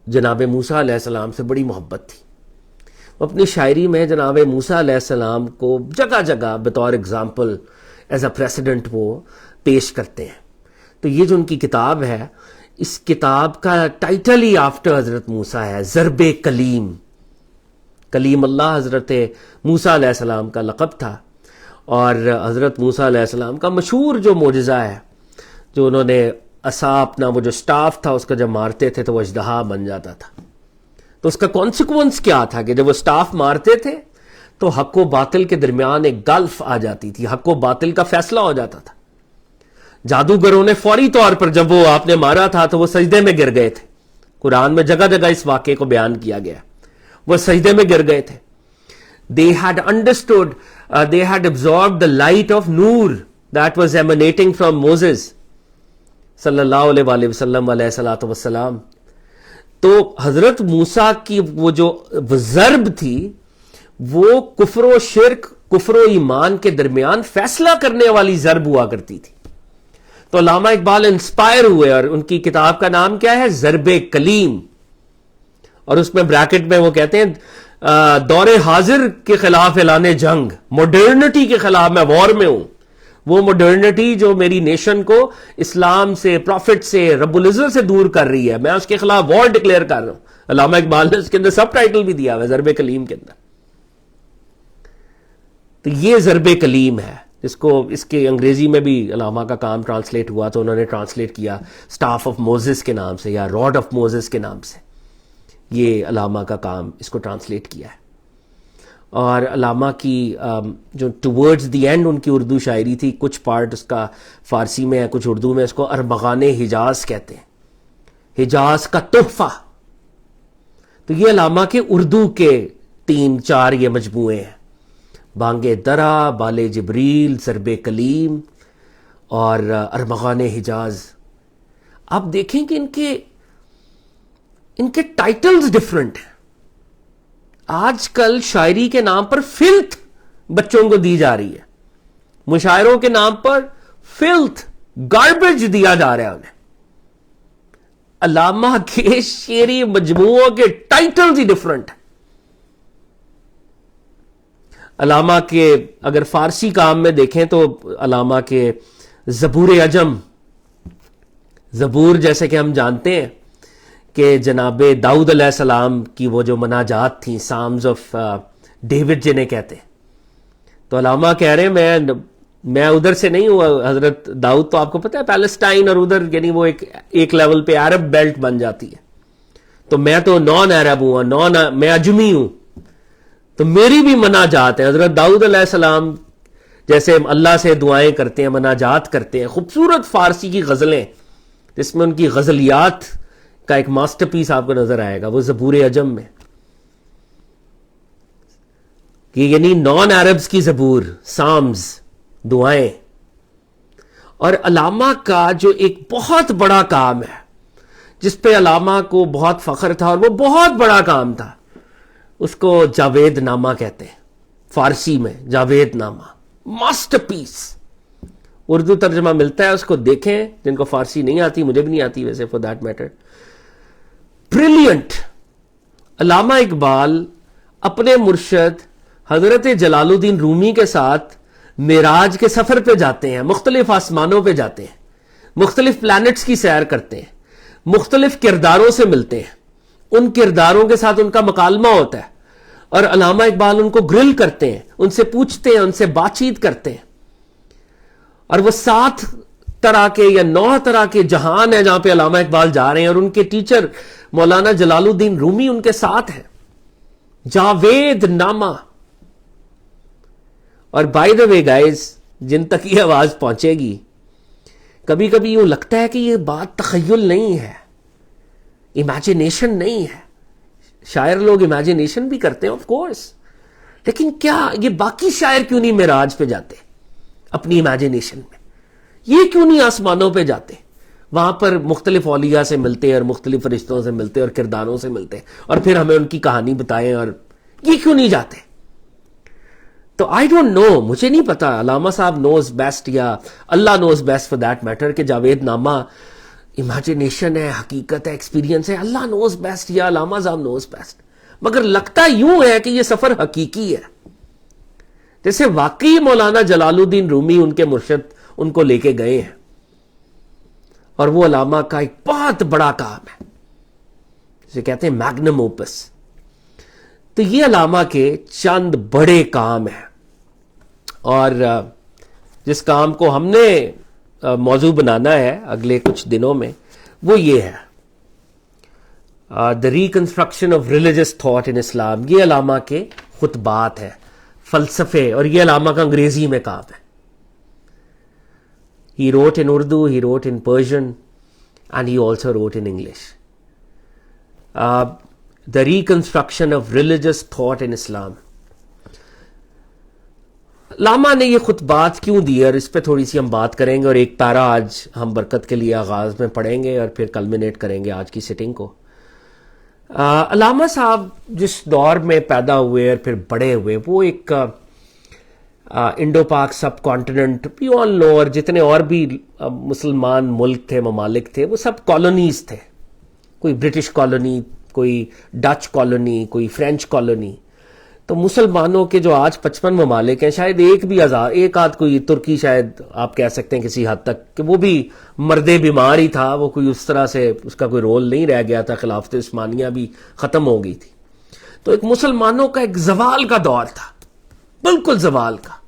Speaker 1: جناب موسیٰ علیہ السلام سے بڑی محبت تھی. وہ اپنی شاعری میں جناب موسیٰ علیہ السلام کو جگہ جگہ بطور اگزامپل ایز اے پریسیڈنٹ وہ پیش کرتے ہیں. تو یہ جو ان کی کتاب ہے، اس کتاب کا ٹائٹل ہی آفٹر حضرت موسیٰ ہے، ضرب کلیم. کلیم اللہ حضرت موسیٰ علیہ السلام کا لقب تھا، اور حضرت موسیٰ علیہ السلام کا مشہور جو معجزہ ہے، جو انہوں نے عصا اپنا وہ جو سٹاف تھا اس کا جب مارتے تھے تو وہ اژدہا بن جاتا تھا. تو اس کا کانسیکوینس کیا تھا کہ جب وہ سٹاف مارتے تھے تو حق و باطل کے درمیان ایک گلف آ جاتی تھی، حق و باطل کا فیصلہ ہو جاتا تھا. جادوگروں نے فوری طور پر جب وہ آپ نے مارا تھا تو وہ سجدے میں گر گئے تھے. قرآن میں جگہ جگہ اس واقعے کو بیان کیا گیا، وہ سجدے میں گر گئے تھے. They had understood, they had absorbed the light of Noor that was emanating from Moses صلی اللہ علیہ وآلہ وسلم علیہ الصلوۃ والسلام. تو حضرت موسیٰ کی وہ جو ضرب تھی وہ کفر و شرک، کفر و ایمان کے درمیان فیصلہ کرنے والی ضرب ہوا کرتی تھی. تو علامہ اقبال انسپائر ہوئے، اور ان کی کتاب کا نام کیا ہے؟ ضرب کلیم. اور اس میں بریکٹ میں وہ کہتے ہیں دور حاضر کے خلاف اعلان جنگ، ماڈرنٹی کے خلاف میں وار میں ہوں. وہ ماڈرنٹی جو میری نیشن کو اسلام سے، پروفٹ سے، رب العزت سے دور کر رہی ہے، میں اس کے خلاف وار ڈکلیئر کر رہا ہوں. علامہ اقبال نے اس کے اندر سب ٹائٹل بھی دیا ہوا ہے ضرب کلیم کے اندر. تو یہ ضرب کلیم ہے جس کو اس کے انگریزی میں بھی علامہ کا کام ٹرانسلیٹ ہوا تو انہوں نے ٹرانسلیٹ کیا سٹاف آف موزس کے نام سے یا راڈ آف موزس کے نام سے. یہ علامہ کا کام اس کو ٹرانسلیٹ کیا ہے. اور علامہ کی جو ٹورڈز دی اینڈ ان کی اردو شاعری تھی، کچھ پارٹ اس کا فارسی میں ہے، کچھ اردو میں. اس کو ارمغان حجاز کہتے ہیں، حجاز کا تحفہ. تو یہ علامہ کے اردو کے 3-4 یہ مجموعے ہیں، بانگ درا، بال جبریل، ضرب کلیم اور ارمغان حجاز. آپ دیکھیں کہ ان کے ٹائٹلز ڈیفرنٹ ہیں. آج کل شاعری کے نام پر فلتھ بچوں کو دی جا رہی ہے، مشاعروں کے نام پر فلتھ، گاربیج دیا جا رہا ہے انہیں. علامہ کے شعری مجموعوں کے ٹائٹلز ہی ڈیفرنٹ ہیں. علامہ کے اگر فارسی کام میں دیکھیں تو علامہ کے زبور عجم، زبور جیسے کہ ہم جانتے ہیں کہ جناب داؤد علیہ السلام کی وہ جو مناجات تھیں، سامز آف ڈیوڈ جنہیں کہتے ہیں، تو علامہ کہہ رہے ہیں میں ادھر سے نہیں ہوں. حضرت داؤد تو آپ کو پتہ ہے پیلسٹائن اور ادھر یعنی وہ ایک لیول پہ عرب بیلٹ بن جاتی ہے، تو میں تو نان عرب ہوں، میں اجمی ہوں، تو میری بھی مناجات ہے. حضرت داؤد علیہ السلام جیسے اللہ سے دعائیں کرتے ہیں، مناجات کرتے ہیں، خوبصورت فارسی کی غزلیں جس میں ان کی غزلیات کا ایک ماسٹر پیس آپ کو نظر آئے گا، وہ زبور عجم میں، کہ یعنی نان عربز کی زبور، سامز، دعائیں. اور علامہ کا جو ایک بہت بڑا کام ہے جس پہ علامہ کو بہت فخر تھا اور وہ بہت بڑا کام تھا، اس کو جاوید نامہ کہتے ہیں، فارسی میں جاوید نامہ، ماسٹر پیس. اردو ترجمہ ملتا ہے، اس کو دیکھیں جن کو فارسی نہیں آتی، مجھے بھی نہیں آتی ویسے فور دیٹ میٹر. بریلینٹ. علامہ اقبال اپنے مرشد حضرت جلال الدین رومی کے ساتھ معراج کے سفر پہ جاتے ہیں، مختلف آسمانوں پہ جاتے ہیں، مختلف پلانٹس کی سیر کرتے ہیں، مختلف کرداروں سے ملتے ہیں، ان کرداروں کے ساتھ ان کا مکالمہ ہوتا ہے، اور علامہ اقبال ان کو گرل کرتے ہیں، ان سے پوچھتے ہیں، ان سے بات چیت کرتے ہیں. اور وہ 7 طرح کے یا 9 طرح کے جہان ہیں جہاں پہ علامہ اقبال جا رہے ہیں، اور ان کے ٹیچر مولانا جلال الدین رومی ان کے ساتھ ہیں. جاوید نامہ. اور بائی دا وے گائز، جن تک یہ آواز پہنچے گی، کبھی کبھی یوں لگتا ہے کہ یہ بات تخیل نہیں ہے، امیجنیشن نہیں ہے. شاعر لوگ امیجنیشن بھی کرتے ہیں آف کورس، لیکن کیا یہ باقی شاعر کیوں نہیں معراج پہ جاتے اپنی امیجنیشن میں؟ یہ کیوں نہیں آسمانوں پہ جاتے، وہاں پر مختلف اولیاء سے ملتے اور مختلف فرشتوں سے ملتے اور کرداروں سے ملتے اور پھر ہمیں ان کی کہانی بتائیں؟ اور یہ کیوں نہیں جاتے؟ تو آئی ڈونٹ نو، مجھے نہیں پتا، علامہ صاحب نوز بیسٹ، یا اللہ knows best for that matter, کہ جاوید نامہ امیجنیشن ہے، حقیقت ہے، ایکسپیرینس ہے. اللہ نوز بیسٹ یا علامہ صاحب نوز بیسٹ. مگر لگتا یوں ہے کہ یہ سفر حقیقی ہے، جیسے واقعی مولانا جلال الدین رومی ان کے مرشد ان کو لے کے گئے ہیں، اور وہ علامہ کا ایک بہت بڑا کام ہے جسے کہتے ہیں میگنم اوپس. تو یہ علامہ کے چند بڑے کام ہیں، اور جس کام کو ہم نے موضوع بنانا ہے اگلے کچھ دنوں میں وہ یہ ہے the reconstruction of religious thought in Islam. یہ علامہ کے خطبات ہیں، فلسفے، اور یہ علامہ کا انگریزی میں کام ہے. He wrote in Urdu, he wrote in Persian, and he also wrote in English. The reconstruction of religious thought in Islam. علامہ نے یہ خطبات کیوں دیے، اور اس پہ تھوڑی سی ہم بات کریں گے، اور ایک پیرا آج ہم برکت کے لیے آغاز میں پڑھیں گے اور پھر کلمینیٹ کریں گے آج کی سٹنگ کو. علامہ صاحب جس دور میں پیدا ہوئے اور پھر بڑے ہوئے، وہ ایک انڈو پاک سب کانٹیننٹ، یو آل نو، اور جتنے اور بھی مسلمان ملک تھے، ممالک تھے، وہ سب کالونیز تھے. کوئی برٹش کالونی، کوئی ڈچ کالونی، کوئی فرینچ کالونی. تو مسلمانوں کے جو آج 55 ممالک ہیں، شاید ایک آدھ کوئی ترکی شاید آپ کہہ سکتے ہیں کسی حد تک کہ وہ بھی مرد بیمار ہی تھا، وہ کوئی اس طرح سے اس کا کوئی رول نہیں رہ گیا تھا، خلافت عثمانیہ بھی ختم ہو گئی تھی. تو ایک مسلمانوں کا ایک زوال کا دور تھا، بالکل زوال کا،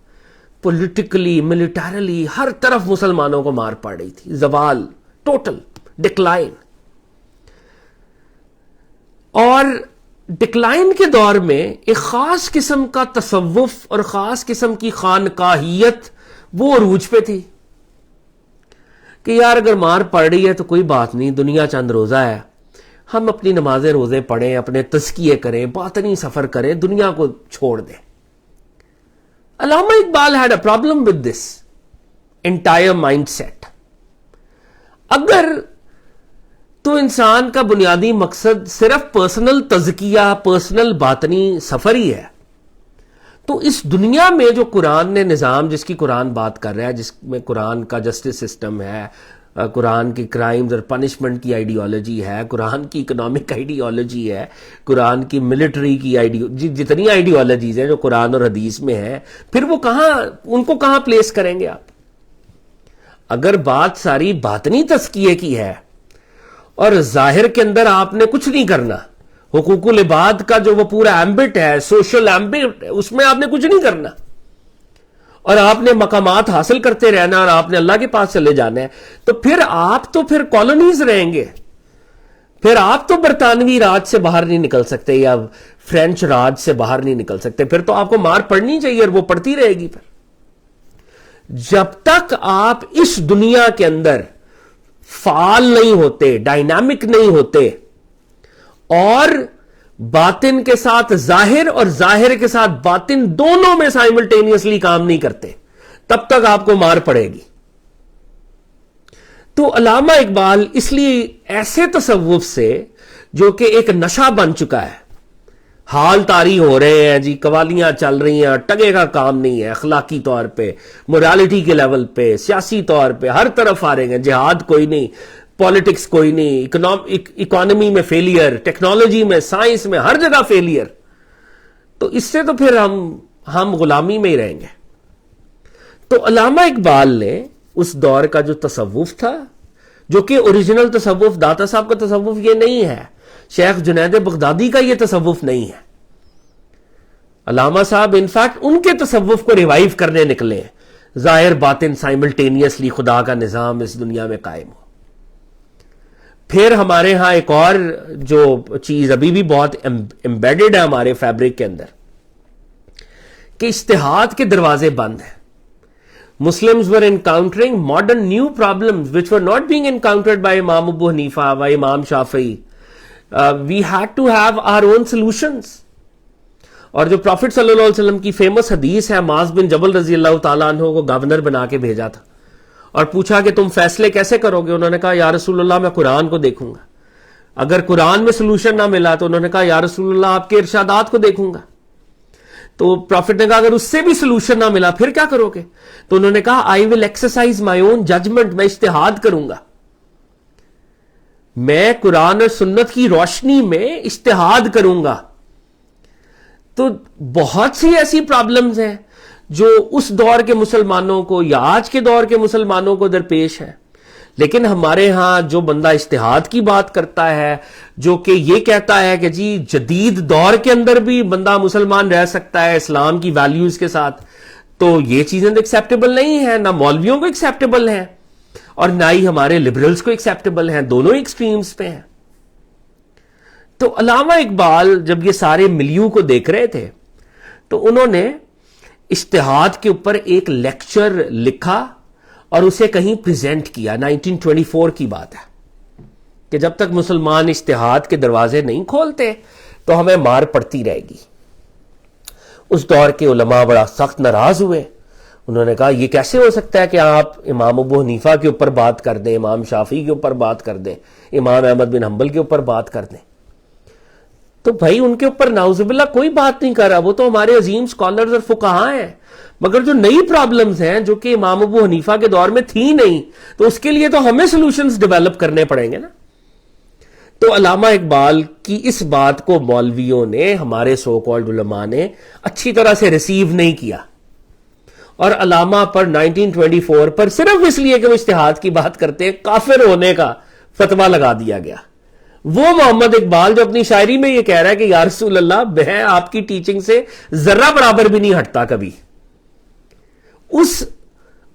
Speaker 1: پولیٹیکلی، ملیٹریلی، ہر طرف مسلمانوں کو مار پڑ رہی تھی، زوال، ٹوٹل ڈکلائن. اور ڈکلائن کے دور میں ایک خاص قسم کا تصوف اور خاص قسم کی خانقاہیت وہ عروج پہ تھی کہ یار اگر مار پڑ رہی ہے تو کوئی بات نہیں، دنیا چند روزہ ہے، ہم اپنی نمازیں روزے پڑھیں، اپنے تزکیے کریں، باطنی سفر کریں، دنیا کو چھوڑ دیں. علامہ Iqbal had a problem with this entire mindset. اگر تو انسان کا بنیادی مقصد صرف پرسنل تزکیہ، پرسنل باطنی سفر ہی ہے، تو اس دنیا میں جو قرآن نے نظام، جس کی قرآن بات کر رہا ہے، جس میں قرآن کا جسٹس سسٹم ہے، قرآن کی کرائمز اور پنشمنٹ کی آئیڈیالوجی ہے، قرآن کی اکنامک آئیڈیالوجی ہے، قرآن کی ملٹری کی جتنی آئیڈیالوجیز ہیں جو قرآن اور حدیث میں ہیں، پھر وہ ان کو کہاں پلیس کریں گے آپ؟ اگر بات ساری باطنی تزکیے کی ہے اور ظاہر کے اندر آپ نے کچھ نہیں کرنا، حقوق العباد کا جو وہ پورا ایمبٹ ہے، سوشل ایمبٹ، اس میں آپ نے کچھ نہیں کرنا اور آپ نے مقامات حاصل کرتے رہنا اور آپ نے اللہ کے پاس چلے جانا ہے، تو پھر کالونیز رہیں گے، پھر آپ تو برطانوی راج سے باہر نہیں نکل سکتے یا فرینچ راج سے باہر نہیں نکل سکتے، پھر تو آپ کو مار پڑنی چاہیے اور وہ پڑتی رہے گی۔ پھر جب تک آپ اس دنیا کے اندر فعال نہیں ہوتے، ڈائنامک نہیں ہوتے اور باطن کے ساتھ ظاہر اور ظاہر کے ساتھ باطن دونوں میں سائملٹینیسلی کام نہیں کرتے، تب تک آپ کو مار پڑے گی۔ تو علامہ اقبال اس لیے ایسے تصوف سے جو کہ ایک نشہ بن چکا ہے، حال طاری ہو رہے ہیں جی، قوالیاں چل رہی ہیں، ٹگے کا کام نہیں ہے، اخلاقی طور پہ، موریلٹی کے لیول پہ، سیاسی طور پہ ہر طرف آ رہے ہیں، جہاد کوئی نہیں، پالیٹکس کوئی نہیں، اکانومی میں فیلئر، ٹیکنالوجی میں، سائنس میں، ہر جگہ فیلئر، تو اس سے تو پھر ہم غلامی میں ہی رہیں گے۔ تو علامہ اقبال نے اس دور کا جو تصوف تھا، جو کہ اوریجنل تصوف داتا صاحب کا تصوف یہ نہیں ہے، شیخ جنید بغدادی کا یہ تصوف نہیں ہے، علامہ صاحب انفیکٹ ان کے تصوف کو ریوائیو کرنے نکلے ہیں، ظاہر باطن سائملٹینیسلی خدا کا نظام اس دنیا میں قائم ہو۔ پھر ہمارے ہاں ایک اور جو چیز ابھی بھی بہت امبیڈڈ ہے ہمارے فیبرک کے اندر کہ اجتہاد کے دروازے بند ہیں۔ Muslims were encountering modern new problems which were not being encountered by Imam Abu Hanifa, by Imam Shafi'i. We had to have our own solutions. اور جو پروفٹ صلی اللہ علیہ وسلم کی فیمس حدیث ہے، معاذ بن جبل رضی اللہ تعالیٰ عنہ کو گورنر بنا کے بھیجا تھا اور پوچھا کہ تم فیصلے کیسے کرو گے؟ انہوں نے کہا یا رسول اللہ میں قرآن کو دیکھوں گا۔ اگر قرآن میں سلوشن نہ ملا تو انہوں نے کہا یا رسول اللہ آپ کے ارشادات کو دیکھوں گا۔ تو پروفٹ نے کہا اگر اس سے بھی سلوشن نہ ملا پھر کیا کرو گے؟ تو انہوں نے کہا آئی ول ایکسرسائز مائی اون ججمنٹ، میں اجتہاد کروں گا، میں قرآن اور سنت کی روشنی میں اجتہاد کروں گا۔ تو بہت سی ایسی پرابلمز ہیں جو اس دور کے مسلمانوں کو یا آج کے دور کے مسلمانوں کو درپیش ہے، لیکن ہمارے ہاں جو بندہ اجتہاد کی بات کرتا ہے، جو کہ یہ کہتا ہے کہ جی جدید دور کے اندر بھی بندہ مسلمان رہ سکتا ہے اسلام کی ویلیوز کے ساتھ، تو یہ چیزیں تو ایکسیپٹیبل نہیں ہیں، نہ مولویوں کو ایکسیپٹیبل ہیں اور نہ ہی ہمارے لبرلز کو ایکسیپٹیبل ہیں، دونوں ایکسٹریمز پہ ہیں۔ تو علامہ اقبال جب یہ سارے ملیو کو دیکھ رہے تھے تو انہوں نے اجتہاد کے اوپر ایک لیکچر لکھا اور اسے کہیں پریزنٹ کیا۔ 1924 کی بات ہے کہ جب تک مسلمان اجتہاد کے دروازے نہیں کھولتے تو ہمیں مار پڑتی رہے گی۔ اس دور کے علماء بڑا سخت ناراض ہوئے، انہوں نے کہا یہ کیسے ہو سکتا ہے کہ آپ امام ابو حنیفہ کے اوپر بات کر دیں، امام شافعی کے اوپر بات کر دیں، امام احمد بن حنبل کے اوپر بات کر دیں؟ تو بھائی ان کے اوپر نعوذ باللہ کوئی بات نہیں کر رہا، وہ تو ہمارے عظیم سکالرز اور فقہاء ہیں، مگر جو نئی پرابلمز ہیں جو کہ امام ابو حنیفہ کے دور میں تھی نہیں، تو اس کے لیے تو ہمیں سلوشنز ڈیولپ کرنے پڑیں گے نا۔ تو علامہ اقبال کی اس بات کو مولویوں نے، ہمارے سو کالڈ علماء نے اچھی طرح سے ریسیو نہیں کیا، اور علامہ پر 1924 پر صرف اس لیے کہ وہ اجتہاد کی بات کرتے ہیں کافر ہونے کا فتویٰ لگا دیا گیا۔ وہ محمد اقبال جو اپنی شاعری میں یہ کہہ رہا ہے کہ یا رسول اللہ میں آپ کی ٹیچنگ سے ذرہ برابر بھی نہیں ہٹتا کبھی،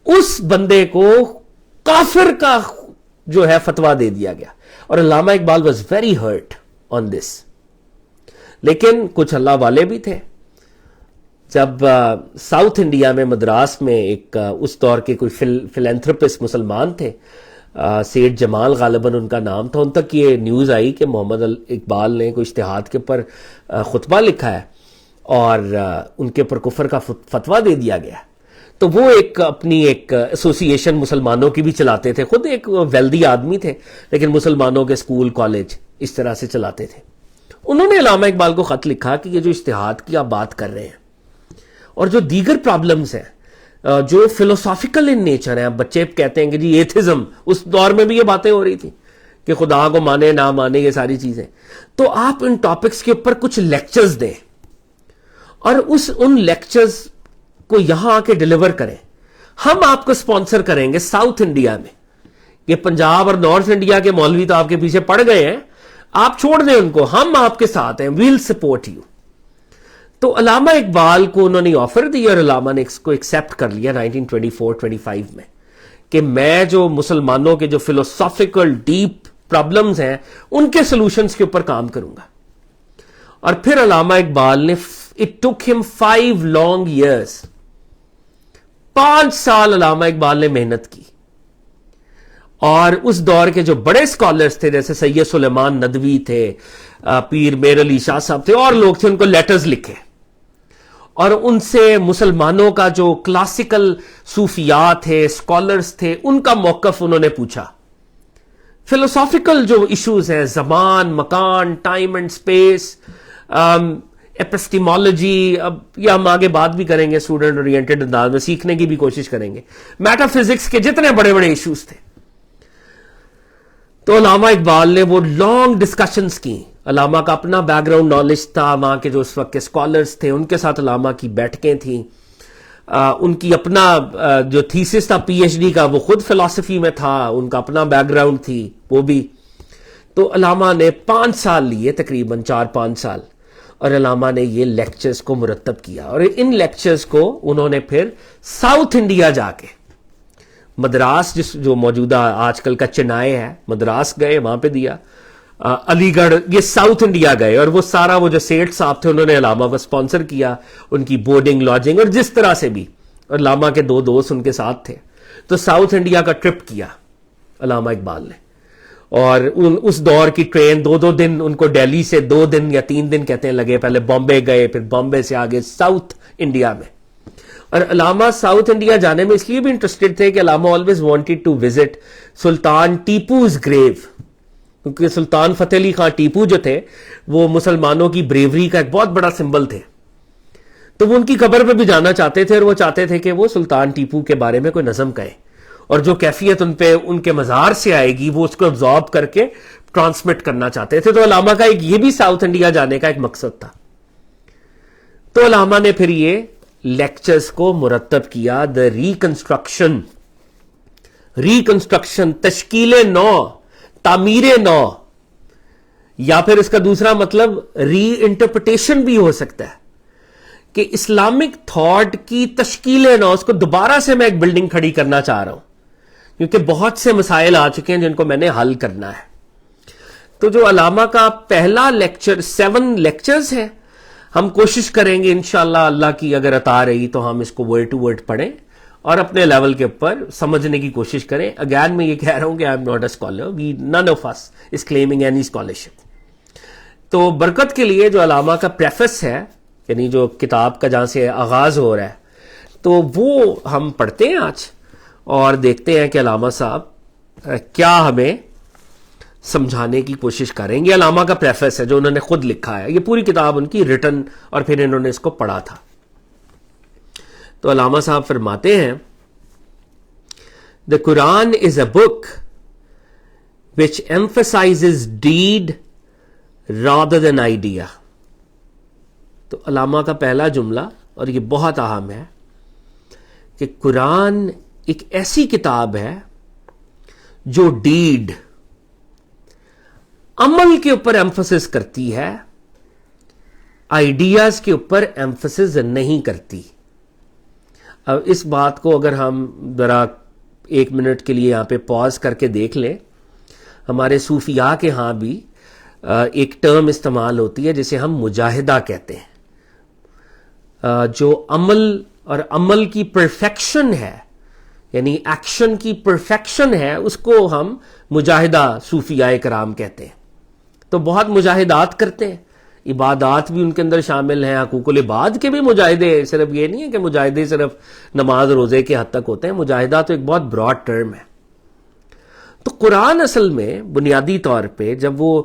Speaker 1: اس بندے کو کافر کا جو ہے فتویٰ دے دیا گیا، اور علامہ اقبال واز ویری ہرٹ آن دس۔ لیکن کچھ اللہ والے بھی تھے، جب ساؤتھ انڈیا میں مدراس میں ایک اس دور کے کوئی فلینتھروپسٹ مسلمان تھے، سیٹ جمال غالباً ان کا نام تھا، ان تک یہ نیوز آئی کہ محمد اقبال نے کوئی اجتہاد کے اوپر خطبہ لکھا ہے اور ان کے اوپر کفر کا فتویٰ دے دیا گیا، تو وہ اپنی ایک ایسوسیشن مسلمانوں کی بھی چلاتے تھے، خود ایک ویلدی آدمی تھے لیکن مسلمانوں کے سکول کالج اس طرح سے چلاتے تھے۔ انہوں نے علامہ اقبال کو خط لکھا کہ یہ جو اجتہاد کی آپ بات کر رہے ہیں اور جو دیگر پرابلمز ہیں جو فلسافیکل ان نیچر ہیں، بچے کہتے ہیں کہ جی ایتھزم، اس دور میں بھی یہ باتیں ہو رہی تھی کہ خدا کو مانے نہ مانے یہ ساری چیزیں، تو آپ ان ٹاپکس کے اوپر کچھ لیکچرز دیں اور ان لیکچرز کو یہاں آ کے ڈیلیور کریں۔ ہم آپ کو اسپانسر کریں گے ساؤتھ انڈیا میں. یہ پنجاب اور نارتھ انڈیا کے مولوی تو آپ کے پیچھے پڑ گئے ہیں, آپ چھوڑ دیں ان کو, ہم آپ کے ساتھ ہیں, ویل سپورٹ یو. تو علامہ اقبال کو انہوں نے آفر دی اور علامہ نے اس کو ایکسپٹ کر لیا 1924-25 میں کہ میں جو مسلمانوں کے جو فلوسافیکل ڈیپ پرابلمز ہیں ان کے سلوشنز کے اوپر کام کروں گا. اور پھر علامہ اقبال نے اٹ ٹک ہم 5 لانگ ایئرس, 5 سال علامہ اقبال نے محنت کی. اور اس دور کے جو بڑے اسکالرز تھے جیسے سید سلیمان ندوی تھے, پیر میر علی شاہ صاحب تھے, اور لوگ تھے, ان کو لیٹرز لکھے اور ان سے مسلمانوں کا جو کلاسیکل صوفیات تھے, اسکالرز تھے, ان کا موقف انہوں نے پوچھا. فلوسافیکل جو ایشوز ہیں, زمان, مکان, ٹائم اینڈ اسپیس, ایپسٹیمالوجی, اب یہ ہم آگے بات بھی کریں گے, اسٹوڈنٹ اورینٹڈ انداز میں سیکھنے کی بھی کوشش کریں گے. میٹا فزکس کے جتنے بڑے بڑے ایشوز تھے, تو علامہ اقبال نے وہ لانگ ڈسکشنز کی. علامہ کا اپنا بیک گراؤنڈ نالج تھا, وہاں کے جو اس وقت کے اسکالرز تھے ان کے ساتھ علامہ کی بیٹھکیں تھیں, ان کی اپنا جو تھیسس تھا پی ایچ ڈی کا وہ خود فلسفی میں تھا, ان کا اپنا بیک گراؤنڈ تھی وہ بھی. تو علامہ نے 5 سال لیے, تقریباً 4-5 سال, اور علامہ نے یہ لیکچرز کو مرتب کیا. اور ان لیکچرز کو انہوں نے پھر ساؤتھ انڈیا جا کے, مدراس جو موجودہ آج کل کا چنائے ہے, مدراس گئے, وہاں پہ دیا, علی گڑھ, یہ ساؤتھ انڈیا گئے, اور وہ سارا وہ جو سیٹ صاحب تھے انہوں نے علامہ کو اسپانسر کیا, ان کی بورڈنگ لاجنگ اور جس طرح سے بھی. اور علامہ کے 2 دوست ان کے ساتھ تھے, تو ساؤتھ انڈیا کا ٹرپ کیا علامہ اقبال نے. اور اس دور کی ٹرین 2 دن ان کو دہلی سے 2 دن یا 3 دن کہتے ہیں لگے. پہلے بامبے گئے, پھر بامبے سے آگے ساؤتھ انڈیا میں. اور علامہ ساؤتھ انڈیا جانے میں اس لیے بھی انٹرسٹڈ تھے کہ علامہ آلویز وانٹیڈ ٹو وزٹ سلطان ٹیپوز گریو, کیونکہ سلطان فتح علی خان ٹیپو جو تھے وہ مسلمانوں کی بریوری کا ایک بہت بڑا سمبل تھے. تو وہ ان کی قبر پہ بھی جانا چاہتے تھے, اور وہ چاہتے تھے کہ وہ سلطان ٹیپو کے بارے میں کوئی نظم کہے, اور جو کیفیت ان پہ ان کے مزار سے آئے گی وہ اس کو ابزارب کر کے ٹرانسمٹ کرنا چاہتے تھے. تو علامہ کا ایک یہ بھی ساؤتھ انڈیا جانے کا ایک مقصد تھا. تو علامہ نے پھر یہ لیکچرز کو مرتب کیا, دا ریکنسٹرکشن, تشکیل نو, تعمیر نو, یا پھر اس کا دوسرا مطلب ری انٹرپریٹیشن بھی ہو سکتا ہے کہ اسلامک تھاٹ کی تشکیل نو, اس کو دوبارہ سے میں ایک بلڈنگ کھڑی کرنا چاہ رہا ہوں, کیونکہ بہت سے مسائل آ چکے ہیں جن کو میں نے حل کرنا ہے. تو جو علامہ کا پہلا لیکچر, 7 لیکچرز ہیں, ہم کوشش کریں گے انشاءاللہ, اللہ کی اگر عطا رہی تو ہم اس کو ورڈ ٹو ورڈ پڑھیں اور اپنے لیول کے اوپر سمجھنے کی کوشش کریں. اگین میں یہ کہہ رہا ہوں کہ I am not a scholar, we none of us is claiming any scholarship. تو برکت کے لیے جو علامہ کا پریفس ہے, یعنی جو کتاب کا جہاں سے آغاز ہو رہا ہے, تو وہ ہم پڑھتے ہیں آج اور دیکھتے ہیں کہ علامہ صاحب کیا ہمیں سمجھانے کی کوشش کریں گے. علامہ کا پریفس ہے جو انہوں نے خود لکھا ہے, یہ پوری کتاب ان کی ریٹن, اور پھر انہوں نے اس کو پڑھا تھا. تو علامہ صاحب فرماتے ہیں, The Quran is a book which emphasizes deed rather than idea. تو علامہ کا پہلا جملہ, اور یہ بہت اہم ہے, کہ قرآن ایک ایسی کتاب ہے جو ڈیڈ, عمل کے اوپر ایمفسس کرتی ہے, آئیڈیاز کے اوپر ایمفسس نہیں کرتی. اب اس بات کو اگر ہم ذرا 1 منٹ کے لیے یہاں پہ پاز کر کے دیکھ لیں, ہمارے صوفیاء کے ہاں بھی ایک ٹرم استعمال ہوتی ہے جسے ہم مجاہدہ کہتے ہیں. جو عمل اور عمل کی پرفیکشن ہے, یعنی ایکشن کی پرفیکشن ہے, اس کو ہم مجاہدہ صوفیاء کرام کہتے ہیں. تو بہت مجاہدات کرتے ہیں, عبادات بھی ان کے اندر شامل ہیں, حقوق العباد کے بھی مجاہدے, صرف یہ نہیں ہے کہ مجاہدے صرف نماز روزے کے حد تک ہوتے ہیں, مجاہدہ تو ایک بہت براڈ ٹرم ہے. تو قرآن اصل میں بنیادی طور پہ جب وہ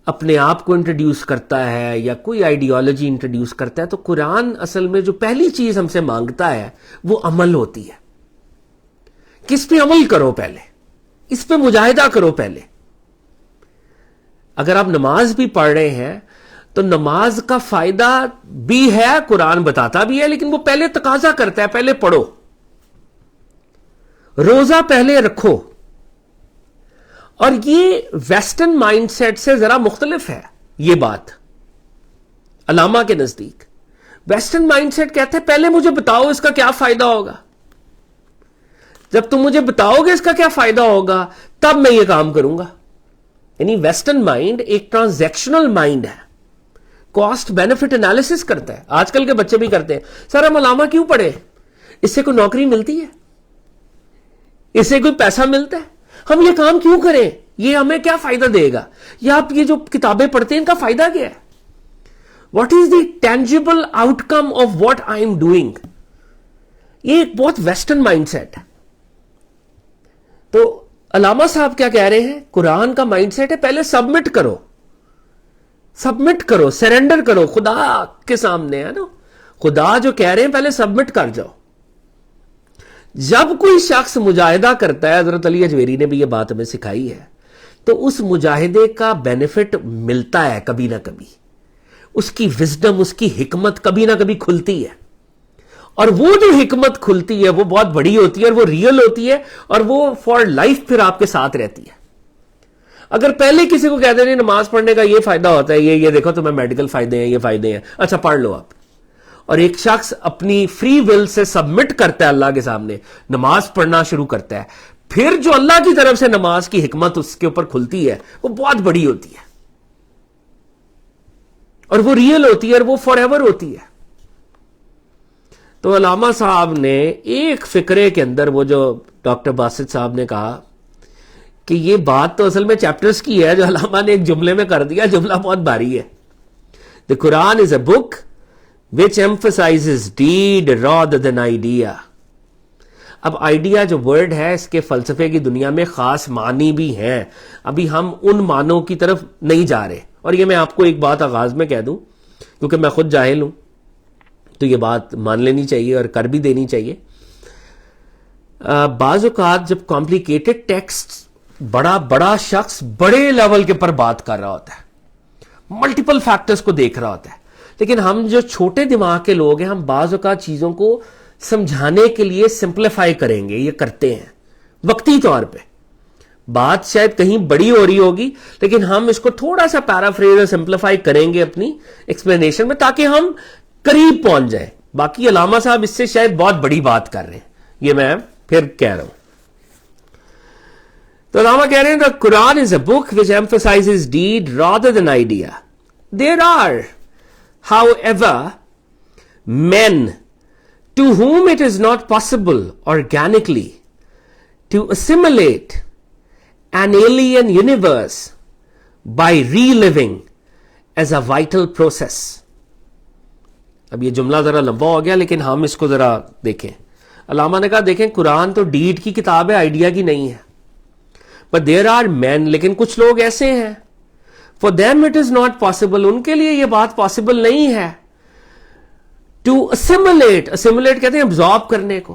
Speaker 1: اپنے آپ کو انٹروڈیوس کرتا ہے یا کوئی آئیڈیالوجی انٹروڈیوس کرتا ہے, تو قرآن اصل میں جو پہلی چیز ہم سے مانگتا ہے وہ عمل ہوتی ہے. کس پہ عمل کرو پہلے, اس پہ مجاہدہ کرو پہلے. اگر آپ نماز بھی پڑھ رہے ہیں تو نماز کا فائدہ بھی ہے, قرآن بتاتا بھی ہے, لیکن وہ پہلے تقاضا کرتا ہے پہلے پڑھو. روزہ پہلے رکھو. اور یہ ویسٹرن مائنڈ سیٹ سے ذرا مختلف ہے یہ بات علامہ کے نزدیک. ویسٹرن مائنڈ سیٹ کہتے ہیں پہلے مجھے بتاؤ اس کا کیا فائدہ ہوگا, جب تم مجھے بتاؤ گے اس کا کیا فائدہ ہوگا تب میں یہ کام کروں گا. یعنی ویسٹرن مائنڈ ایک ٹرانزیکشنل مائنڈ ہے, کاسٹ بینیفٹ انالیسس کرتا ہے. آج کل کے بچے بھی کرتے ہیں, سر ہم علامہ کیوں پڑھے, اس سے کوئی نوکری ملتی ہے, اس سے کوئی پیسہ ملتا ہے, ہم یہ کام کیوں کریں, یہ ہمیں کیا فائدہ دے گا, یا آپ یہ جو کتابیں پڑھتے ہیں ان کا فائدہ کیا ہے, what is the tangible out come of what I am doing. یہ ایک بہت ویسٹرن مائنڈ سیٹ ہے. تو علامہ صاحب کیا کہہ رہے ہیں, قرآن کا مائنڈ سیٹ ہے پہلے سبمٹ کرو, سبمٹ کرو, سرنڈر کرو خدا کے سامنے, ہے نا, خدا جو کہہ رہے ہیں پہلے سبمٹ کر جاؤ. جب کوئی شخص مجاہدہ کرتا ہے, حضرت علی اجویری نے بھی یہ بات ہمیں سکھائی ہے, تو اس مجاہدے کا بینیفٹ ملتا ہے کبھی نہ کبھی, اس کی وزڈم, اس کی حکمت کبھی نہ کبھی کھلتی ہے, اور وہ جو حکمت کھلتی ہے وہ بہت بڑی ہوتی ہے, اور وہ ریئل ہوتی ہے, اور وہ فار لائف پھر آپ کے ساتھ رہتی ہے. اگر پہلے کسی کو کہتے ہیں نماز پڑھنے کا یہ فائدہ ہوتا ہے, یہ دیکھو تمہیں میڈیکل فائدے ہیں, یہ فائدے ہیں, اچھا پڑھ لو آپ, اور ایک شخص اپنی فری ول سے سبمٹ کرتا ہے اللہ کے سامنے, نماز پڑھنا شروع کرتا ہے, پھر جو اللہ کی طرف سے نماز کی حکمت اس کے اوپر کھلتی ہے وہ بہت بڑی ہوتی ہے, اور وہ ریئل ہوتی ہے, اور وہ فار ایور ہوتی ہے. تو علامہ صاحب نے ایک فقرے کے اندر وہ جو ڈاکٹر باسط صاحب نے کہا کہ یہ بات تو اصل میں چیپٹرز کی ہے, جو علامہ نے ایک جملے میں کر دیا, جملہ بہت بھاری ہے. The Quran is a book which emphasizes deed rather than idea. اب آئیڈیا جو ورڈ ہے اس کے فلسفے کی دنیا میں خاص معنی بھی ہیں, ابھی ہم ان معنوں کی طرف نہیں جا رہے. اور یہ میں آپ کو ایک بات آغاز میں کہہ دوں, کیونکہ میں خود جاہل ہوں, تو یہ بات مان لینی چاہیے اور کر بھی دینی چاہیے. بعض اوقات جب کمپلیکیٹڈ ٹیکسٹ بڑا شخص بڑے لیول کے پر بات کر رہا ہوتا ہے, ملٹیپل فیکٹرز کو دیکھ رہا ہوتا ہے, لیکن ہم جو چھوٹے دماغ کے لوگ ہیں, ہم بعض اوقات چیزوں کو سمجھانے کے لیے سمپلیفائی کریں گے, یہ کرتے ہیں وقتی طور پہ. بات شاید کہیں بڑی ہو رہی ہوگی, لیکن ہم اس کو تھوڑا سا پیرافریز اور سمپلیفائی کریں گے اپنی ایکسپلینیشن میں, تاکہ ہم قریب پہنچ جائیں. باقی علامہ صاحب اس سے شاید بہت بڑی بات کر رہے ہیں, یہ میں پھر کہہ رہا ہوں. تو علامہ کہہ رہے ہیں the Quran is a book which emphasizes deed rather than idea. There are, however, men to whom it is not possible organically to assimilate an alien universe by reliving as a vital process. اب یہ جملہ ذرا لمبا ہو گیا, لیکن ہم اس کو ذرا دیکھیں. علامہ نے کہا دیکھیں قرآن تو ڈیڈ کی کتاب ہے, آئیڈیا کی نہیں ہے. But there are men, لیکن کچھ لوگ ایسے ہیں, for them it is not possible, ان کے لیے یہ بات پاسبل نہیں ہے, to assimilate, assimilate کہتے ہیں absorb کرنے کو,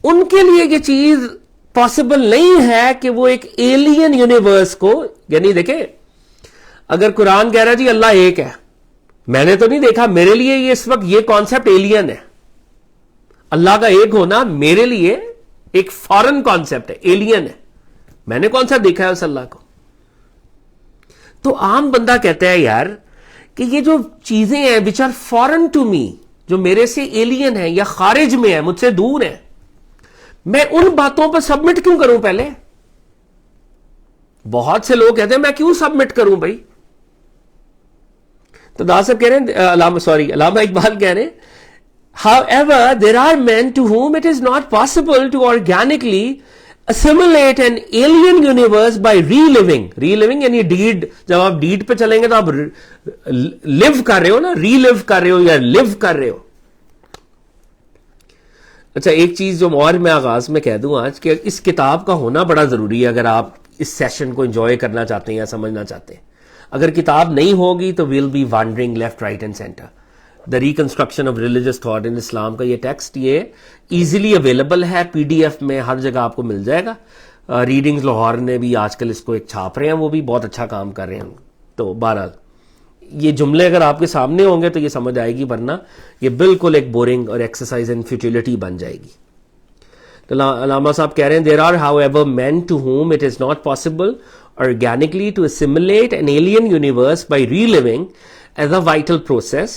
Speaker 1: ان کے لیے یہ چیز پاسبل نہیں ہے کہ وہ ایک ایلین یونیورس کو, یعنی دیکھیں اگر قرآن کہہ رہا ہے جی اللہ ایک ہے, میں نے تو نہیں دیکھا, میرے لیے یہ اس وقت یہ کانسیپٹ ایلین ہے, اللہ کا ایک ہونا میرے لیے ایک فارن کانسیپٹ ہے, ایلین ہے, میں نے کون سا دیکھا ہے اس اللہ کو. تو عام بندہ کہتا ہے یار کہ یہ جو چیزیں ہیں which are foreign to me, جو میرے سے ایلین ہیں یا خارج میں ہیں, مجھ سے دور ہیں, میں ان باتوں پر سبمٹ کیوں کروں پہلے. بہت سے لوگ کہتے ہیں میں کیوں سبمٹ کروں بھائی. تو دا صاحب کہہ رہے ہیں, علامہ اقبال کہہ رہے ہیں however there are men to whom it is not possible to organically assimilate an alien universe by reliving. reliving یعنی ڈیڈ, جب آپ ڈیڈ پہ چلیں گے تو آپ لیو کر رہے ہو نا, ری لیو کر رہے ہو یا لیو کر رہے ہو. اچھا ایک چیز جو اور میں آغاز میں کہہ دوں آج, کہ اس کتاب کا ہونا بڑا ضروری ہے اگر آپ اس سیشن کو انجوائے کرنا چاہتے ہیں یا سمجھنا چاہتے ہیں. اگر کتاب نہیں ہوگی تو we'll be wandering left right and centre. The reconstruction of religious thought in Islam کا یہ ٹیکسٹ یہ ایزیلی اویلیبل ہے, پی ڈی ایف میں ہر جگہ آپ کو مل جائے گا. ریڈنگز لاہور نے بھی آج کل اس کو ایک چھاپ رہے ہیں, وہ بھی بہت اچھا کام کر رہے ہیں. تو بہرحال یہ جملے اگر آپ کے سامنے ہوں گے تو یہ سمجھ آئے گی, ورنہ یہ بالکل ایک بورنگ اور ایکسرسائز ان فیوٹیلٹی بن جائے گی. تو علامہ صاحب کہہ رہے ہیں there are however men to whom it is not possible organically to assimilate an alien universe by reliving as a vital process.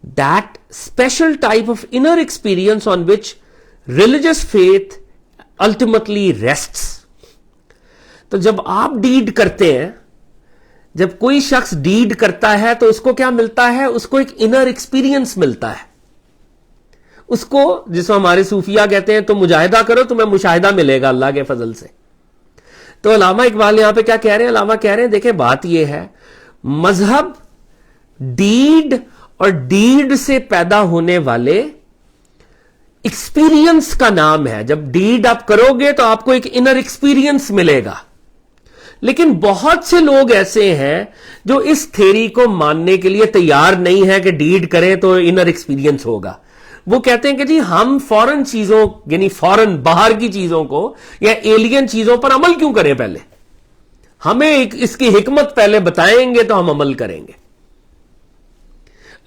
Speaker 1: That special type of inner experience on which religious faith ultimately rests. تو جب آپ dead کرتے ہیں, جب کوئی شخص dead کرتا ہے تو اس کو کیا ملتا ہے؟ اس کو ایک انر ایکسپیرینس ملتا ہے. اس کو جس کو ہمارے صوفیہ کہتے ہیں تو مجاہدہ کرو تمہیں مشاہدہ ملے گا اللہ کے فضل سے. تو علامہ اقبال یہاں پہ کیا کہہ رہے ہیں؟ علامہ کہہ رہے ہیں دیکھیں بات یہ ہے, مذہب ڈیڈ اور ڈیڈ سے پیدا ہونے والے ایکسپیرینس کا نام ہے. جب ڈیڈ آپ کرو گے تو آپ کو ایک انر ایکسپیرینس ملے گا. لیکن بہت سے لوگ ایسے ہیں جو اس تھیری کو ماننے کے لیے تیار نہیں ہے کہ ڈیڈ کریں تو انر ایکسپیرینس ہوگا. وہ کہتے ہیں کہ جی ہم فورن چیزوں یعنی فورن باہر کی چیزوں کو یا ایلین چیزوں پر عمل کیوں کریں؟ پہلے ہمیں اس کی حکمت پہلے بتائیں گے تو ہم عمل کریں گے.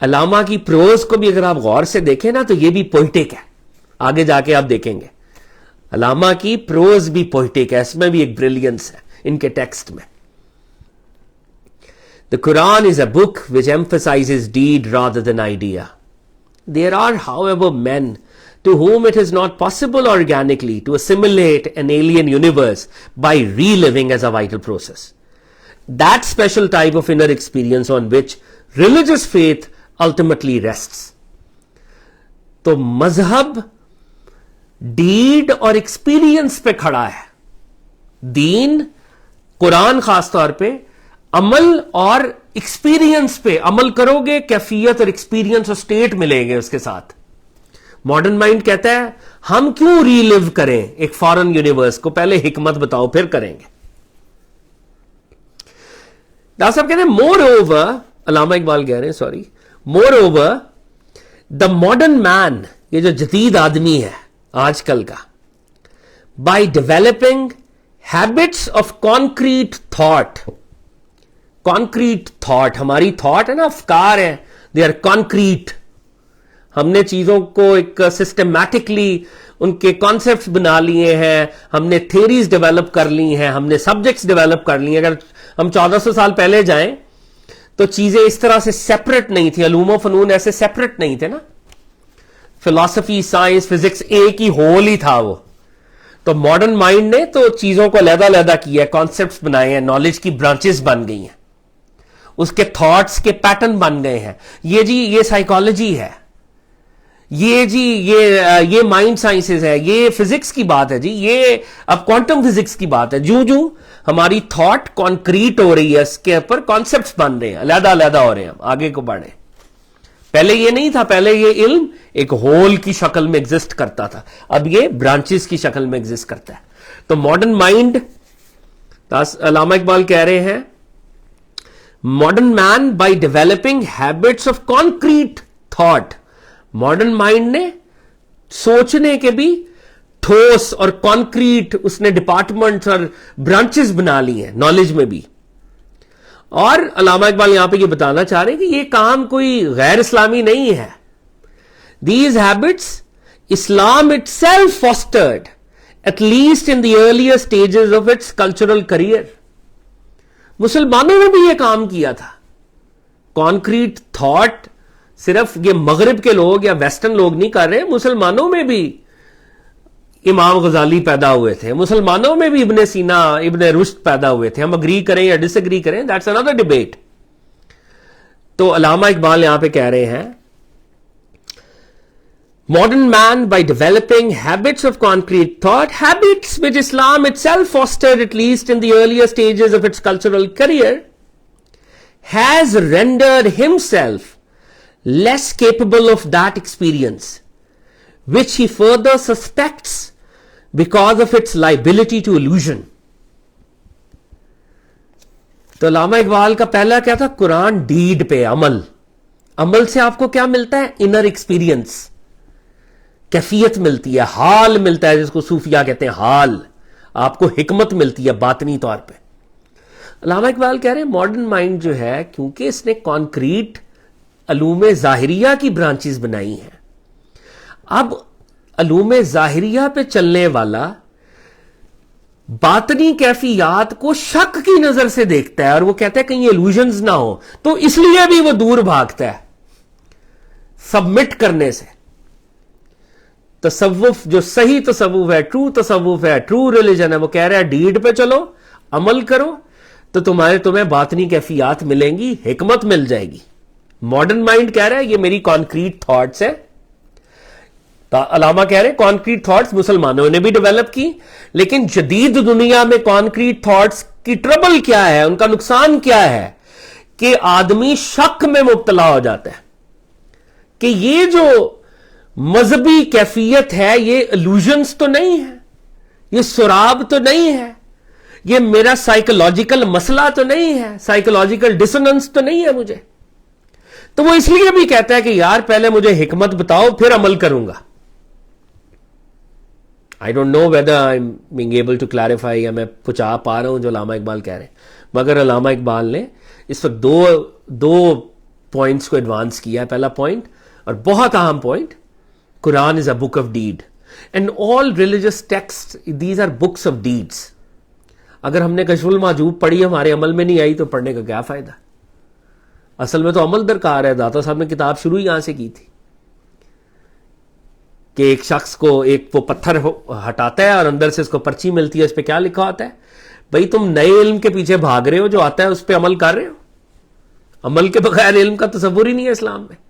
Speaker 1: علامہ کی پروز کو بھی اگر آپ غور سے دیکھیں نا تو یہ بھی پوئٹک ہے. آگے جا کے آپ دیکھیں گے علامہ کی پروز بھی پوئٹک ہے, اس میں بھی ایک بریلینس ہے ان کے ٹیکسٹ میں. The Quran is a book which emphasizes deed rather than idea. There are, however, men to whom it is not possible organically to assimilate an alien universe by reliving as a vital process. That special type of inner experience on which religious faith ultimately rests. تو مذہب dead اور experience پہ کھڑا ہے. دین قرآن خاص طور پہ عمل اور ایکسپیرینس پہ عمل کرو گے, کیفیت اور ایکسپیرینس اور سٹیٹ ملیں گے اس کے ساتھ. ماڈرن مائنڈ کہتا ہے ہم کیوں ری لیو کریں ایک فارن یونیورس کو, پہلے حکمت بتاؤ پھر کریں گے. ڈاکٹر صاحب کہتے ہیں مور اوور, علامہ اقبال کہہ رہے ہیں sorry, more over the modern man, یہ جو جدید آدمی ہے آج کل کا, by developing habits of concrete thought. Concrete thought, ہماری تھاٹ ہے نا, افکار ہیں, دے آر کانکریٹ. ہم نے چیزوں کو ایک سسٹمیٹکلی ان کے کانسیپٹس بنا لیے ہیں, ہم نے تھیریز ڈیولپ کر لی ہیں, ہم نے سبجیکٹس ڈیولپ کر لی ہیں. اگر ہم 1400 سال پہلے جائیں تو چیزیں اس طرح سے سیپریٹ نہیں تھی, علوم و فنون ایسے سیپریٹ نہیں تھے نا. فلاسفی, سائنس, فزکس ایک ہی ہول ہی تھا وہ. تو ماڈرن مائنڈ نے تو چیزوں کو علیحدہ علیحدہ کیا ہے, کانسیپٹس بنائے ہیں, نالج کی برانچز بن گئی ہیں, اس کے تھاٹس کے پیٹرن بن گئے ہیں. یہ جی یہ سائیکالوجی ہے, یہ جی یہ مائنڈ سائنسز ہے, یہ فزکس کی بات ہے جی, یہ اب کوانٹم فزکس کی بات ہے. جو ہماری تھاٹ کانکریٹ ہو رہی ہے, اس کے اوپر کانسیپٹس بن رہے ہیں, علیحدہ علیحدہ ہو رہے ہیں, آگے کو بڑھے. پہلے یہ نہیں تھا, پہلے یہ علم ایک ہول کی شکل میں ایگزسٹ کرتا تھا, اب یہ برانچز کی شکل میں ایگزسٹ کرتا ہے. تو ماڈرن مائنڈ, علامہ اقبال کہہ رہے ہیں modern mean by developing habits of concrete thought. Modern mind نے سوچنے کے بھی ٹھوس اور کانکریٹ اس نے ڈپارٹمنٹس اور برانچز بنا لی ہیں نالج میں بھی. اور علامہ اقبال یہاں پہ یہ بتانا چاہ رہے ہیں کہ یہ کام کوئی غیر اسلامی نہیں ہے. These habits Islam itself fostered, at least in the earlier stages of its cultural career. مسلمانوں نے بھی یہ کام کیا تھا. کانکریٹ تھاٹ صرف یہ مغرب کے لوگ یا ویسٹرن لوگ نہیں کر رہے, مسلمانوں میں بھی امام غزالی پیدا ہوئے تھے, مسلمانوں میں بھی ابن سینا, ابن رشد پیدا ہوئے تھے. ہم اگری کریں یا ڈس اگری کریں, دیٹس another debate. تو علامہ اقبال یہاں پہ کہہ رہے ہیں modern man by developing habits of concrete thought, habits which Islam itself fostered at least in the earlier stages of its cultural career, has rendered himself less capable of that experience, which he further suspects because of its liability to illusion. تو علامہ اقبال کا پہلا کیا تھا؟ قرآن dead پہ عمل. عمل سے آپ کو کیا ملتا ہے؟ انر ایکسپیرینس, کیفیت ملتی ہے, حال ملتا ہے, جس کو صوفیہ کہتے ہیں حال. آپ کو حکمت ملتی ہے باطنی طور پہ. علامہ اقبال کہہ رہے ہیں ماڈرن مائنڈ جو ہے, کیونکہ اس نے کانکریٹ علوم ظاہریہ کی برانچز بنائی ہیں, اب علوم ظاہریہ پہ چلنے والا باطنی کیفیات کو شک کی نظر سے دیکھتا ہے اور وہ کہتا ہے کہیں یہ illusions نہ ہو، تو اس لیے بھی وہ دور بھاگتا ہے سبمٹ کرنے سے. تصوف جو صحیح تصوف ہے، ٹرو تصوف ہے، ٹرو ریلیجن ہے، وہ کہہ رہا ہے ڈیڈ پہ چلو، عمل کرو تو تمہیں باطنی کیفیات ملیں گی، حکمت مل جائے گی. ماڈرن مائنڈ کہہ رہا ہے یہ میری کانکریٹ تھاٹس ہے. علامہ کہہ رہے ہیں کانکریٹ تھاٹس مسلمانوں نے بھی ڈیولپ کی، لیکن جدید دنیا میں کانکریٹ تھاٹس کی ٹربل کیا ہے، ان کا نقصان کیا ہے کہ آدمی شک میں مبتلا ہو جاتا ہے کہ یہ جو مذہبی کیفیت ہے یہ illusions تو نہیں ہے، یہ سراب تو نہیں ہے، یہ میرا سائیکولوجیکل مسئلہ تو نہیں ہے، سائیکولوجیکل ڈسوننس تو نہیں ہے مجھے. تو وہ اس لیے بھی کہتا ہے کہ یار پہلے مجھے حکمت بتاؤ پھر عمل کروں گا. I don't know whether I'm being able to clarify یا میں پہنچا پا رہا ہوں جو علامہ اقبال کہہ رہے ہیں، مگر علامہ اقبال نے اس وقت دو پوائنٹس کو ایڈوانس کیا ہے. پہلا پوائنٹ اور بہت اہم point, Quran is a book of deed and all religious texts these are books of deeds. اگر ہم نے کشف المحجوب پڑھی ہمارے عمل میں نہیں آئی تو پڑھنے کا کیا فائدہ؟ اصل میں تو عمل درکار ہے. داتا صاحب نے کتاب شروع یہاں سے کی تھی کہ ایک شخص کو ایک وہ پتھر ہٹاتا ہے اور اندر سے اس کو پرچی ملتی ہے، اس پہ کیا لکھا ہوتا ہے؟ بھئی تم نئے علم کے پیچھے بھاگ رہے ہو، جو آتا ہے اس پہ عمل کر رہے ہو. عمل کے بغیر علم کا تصور ہی نہیں ہے اسلام میں.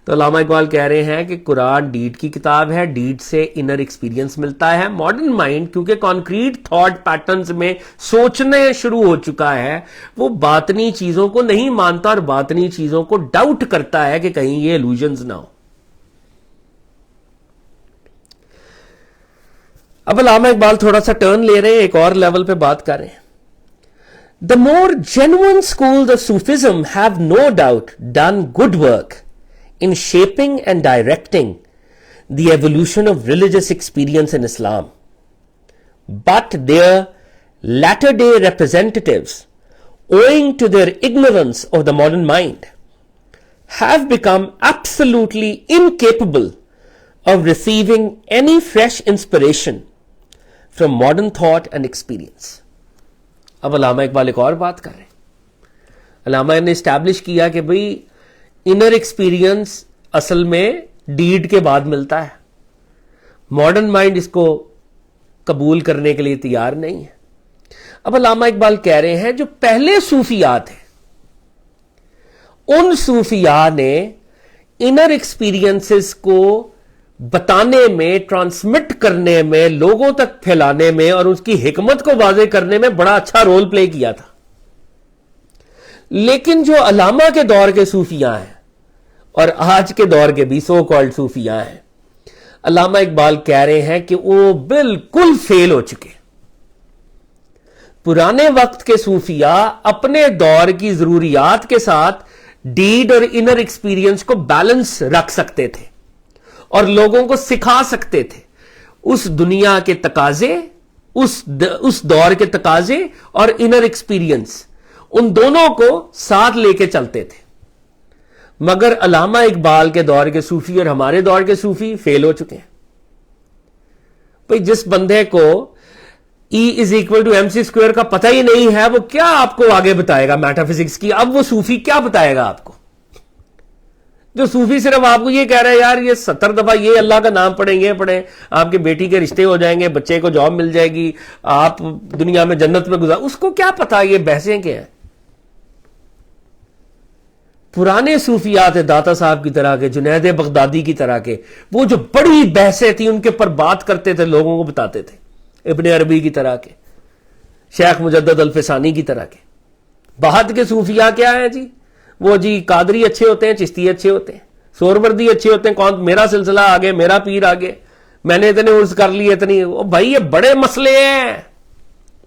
Speaker 1: تو علامہ اقبال کہہ رہے ہیں کہ قرآن ڈیڈ کی کتاب ہے، ڈیڈ سے انر ایکسپیرینس ملتا ہے. ماڈرن مائنڈ کیونکہ کانکریٹ تھاٹ پیٹرنز میں سوچنے شروع ہو چکا ہے، وہ باطنی چیزوں کو نہیں مانتا اور باطنی چیزوں کو ڈاؤٹ کرتا ہے کہ کہیں یہ illusions نہ ہو. اب علامہ اقبال تھوڑا سا ٹرن لے رہے ہیں، ایک اور لیول پہ بات کر رہے ہیں. The more genuine schools of Sufism have no doubt done good work in shaping and directing the evolution of religious experience in Islam. But their latter-day representatives, owing to their ignorance of the modern mind, have become absolutely incapable of receiving any fresh inspiration from modern thought and experience. اب علامہ اقبال ایک اور بات کر رہے ہیں. علامہ نے establish کیا کہ بھئی انر ایکسپیرینس اصل میں ڈیڈ کے بعد ملتا ہے. ماڈرن مائنڈ اس کو قبول کرنے کے لیے تیار نہیں ہے. اب علامہ اقبال کہہ رہے ہیں جو پہلے صوفیات ہیں ان صوفیاء نے انر ایکسپیرینسز کو بتانے میں، ٹرانسمٹ کرنے میں، لوگوں تک پھیلانے میں اور اس کی حکمت کو واضح کرنے میں بڑا اچھا رول پلے کیا تھا. لیکن جو علامہ کے دور کے صوفیاء ہیں اور آج کے دور کے بھی سو کالڈ صوفیاء ہیں، علامہ اقبال کہہ رہے ہیں کہ وہ بالکل فیل ہو چکے. پرانے وقت کے صوفیاء اپنے دور کی ضروریات کے ساتھ ڈیڈ اور انر ایکسپیرینس کو بیلنس رکھ سکتے تھے اور لوگوں کو سکھا سکتے تھے. اس دنیا کے تقاضے، اس دور کے تقاضے اور انر ایکسپیرینس، ان دونوں کو ساتھ لے کے چلتے تھے. مگر علامہ اقبال کے دور کے صوفی اور ہمارے دور کے صوفی فیل ہو چکے ہیں. بھئی جس بندے کو E=mc² کا پتہ ہی نہیں ہے وہ کیا آپ کو آگے بتائے گا میٹا فزکس کی؟ اب وہ صوفی کیا بتائے گا آپ کو؟ جو صوفی صرف آپ کو یہ کہہ رہا ہے یار یہ 70 دفعہ یہ اللہ کا نام پڑھیں، یہ پڑھیں، آپ کے بیٹی کے رشتے ہو جائیں گے، بچے کو جاب مل جائے گی، آپ دنیا میں جنت میں گزار، اس کو کیا پتا یہ بحثیں کیا ہیں؟ پرانے صوفیات داتا صاحب کی طرح کے، جنید بغدادی کی طرح کے، وہ جو بڑی بحثیں تھیں ان کے پر بات کرتے تھے، لوگوں کو بتاتے تھے. ابن عربی کی طرح کے، شیخ مجدد الفسانی کی طرح کے. بعد کے صوفیاء کیا ہیں جی؟ وہ جی قادری اچھے ہوتے ہیں، چشتی اچھے ہوتے ہیں، سوربردی اچھے ہوتے ہیں، کون میرا سلسلہ آگے، میرا پیر آگے، میں نے اتنے عرض کر لی اتنی. بھائی یہ بڑے مسئلے ہیں،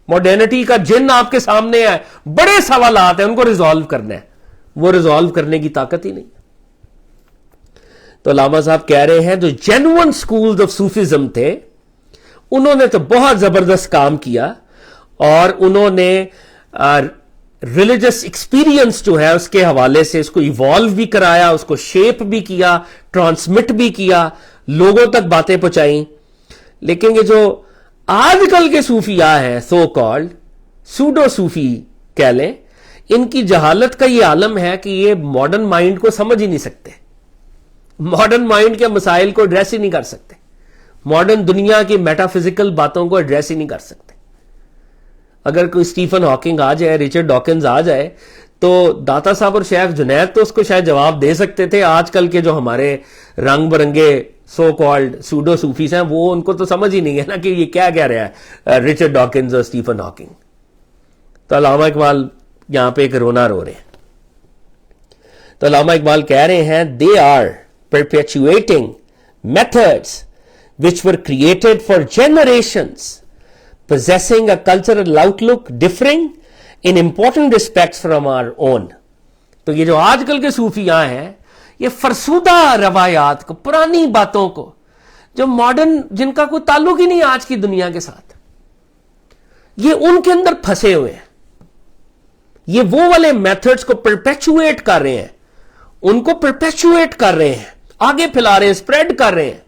Speaker 1: ماڈرنٹی کا جن آپ کے سامنے ہے، بڑے سوالات ہیں، ان کو ریزالو کرنا ہے. وہ ریزالو کرنے کی طاقت ہی نہیں. تو علامہ صاحب کہہ رہے ہیں جو جینوئن سکولز آف صوفیزم تھے انہوں نے تو بہت زبردست کام کیا اور انہوں نے ریلیجس ایکسپیرینس جو ہے اس کے حوالے سے اس کو ایوالو بھی کرایا, اس کو شیپ بھی کیا, ٹرانسمٹ بھی کیا, لوگوں تک باتیں پہنچائیں. لیکن یہ جو آج کل کے صوفیاء ہیں, سو کالڈ سوڈو صوفی کہہ لیں, ان کی جہالت کا یہ عالم ہے کہ یہ ماڈرن مائنڈ کو سمجھ ہی نہیں سکتے, ماڈرن مائنڈ کے مسائل کو ایڈریس ہی نہیں کر سکتے, ماڈرن دنیا کی میٹا فزیکل باتوں کو ایڈریس ہی نہیں کر سکتے. اگر کوئی اسٹیفن ہاکنگ آ جائے, ریچرڈ ڈاکنز آ جائے, تو داتا صاحب اور شیخ جنید تو اس کو شاید جواب دے سکتے تھے. آج کل کے جو ہمارے رنگ برنگے سو کالڈ سوڈو صوفیز ہیں, وہ ان کو تو سمجھ ہی نہیں ہے نا کہ یہ کیا کہہ رہا ہے ریچرڈ ڈاکنز اور اسٹیفن ہاکنگ. تو علامہ اقبال یہاں پہ ایک رونا رو رہے ہیں. تو علامہ اقبال کہہ رہے ہیں, they are perpetuating methods which were created for generations, possessing a cultural outlook differing in important respects from our own. تو یہ جو آج کل کے صوفیاء ہیں, یہ فرسودہ روایات کو, پرانی باتوں کو, جو ماڈرن, جن کا کوئی تعلق ہی نہیں آج کی دنیا کے ساتھ, یہ ان کے اندر پھنسے ہوئے ہیں. یہ وہ والے میتھڈز کو پرپیچویٹ کر رہے ہیں, ان کو پرپیچویٹ کر رہے ہیں, آگے پھیلا رہے ہیں, اسپریڈ کر رہے ہیں,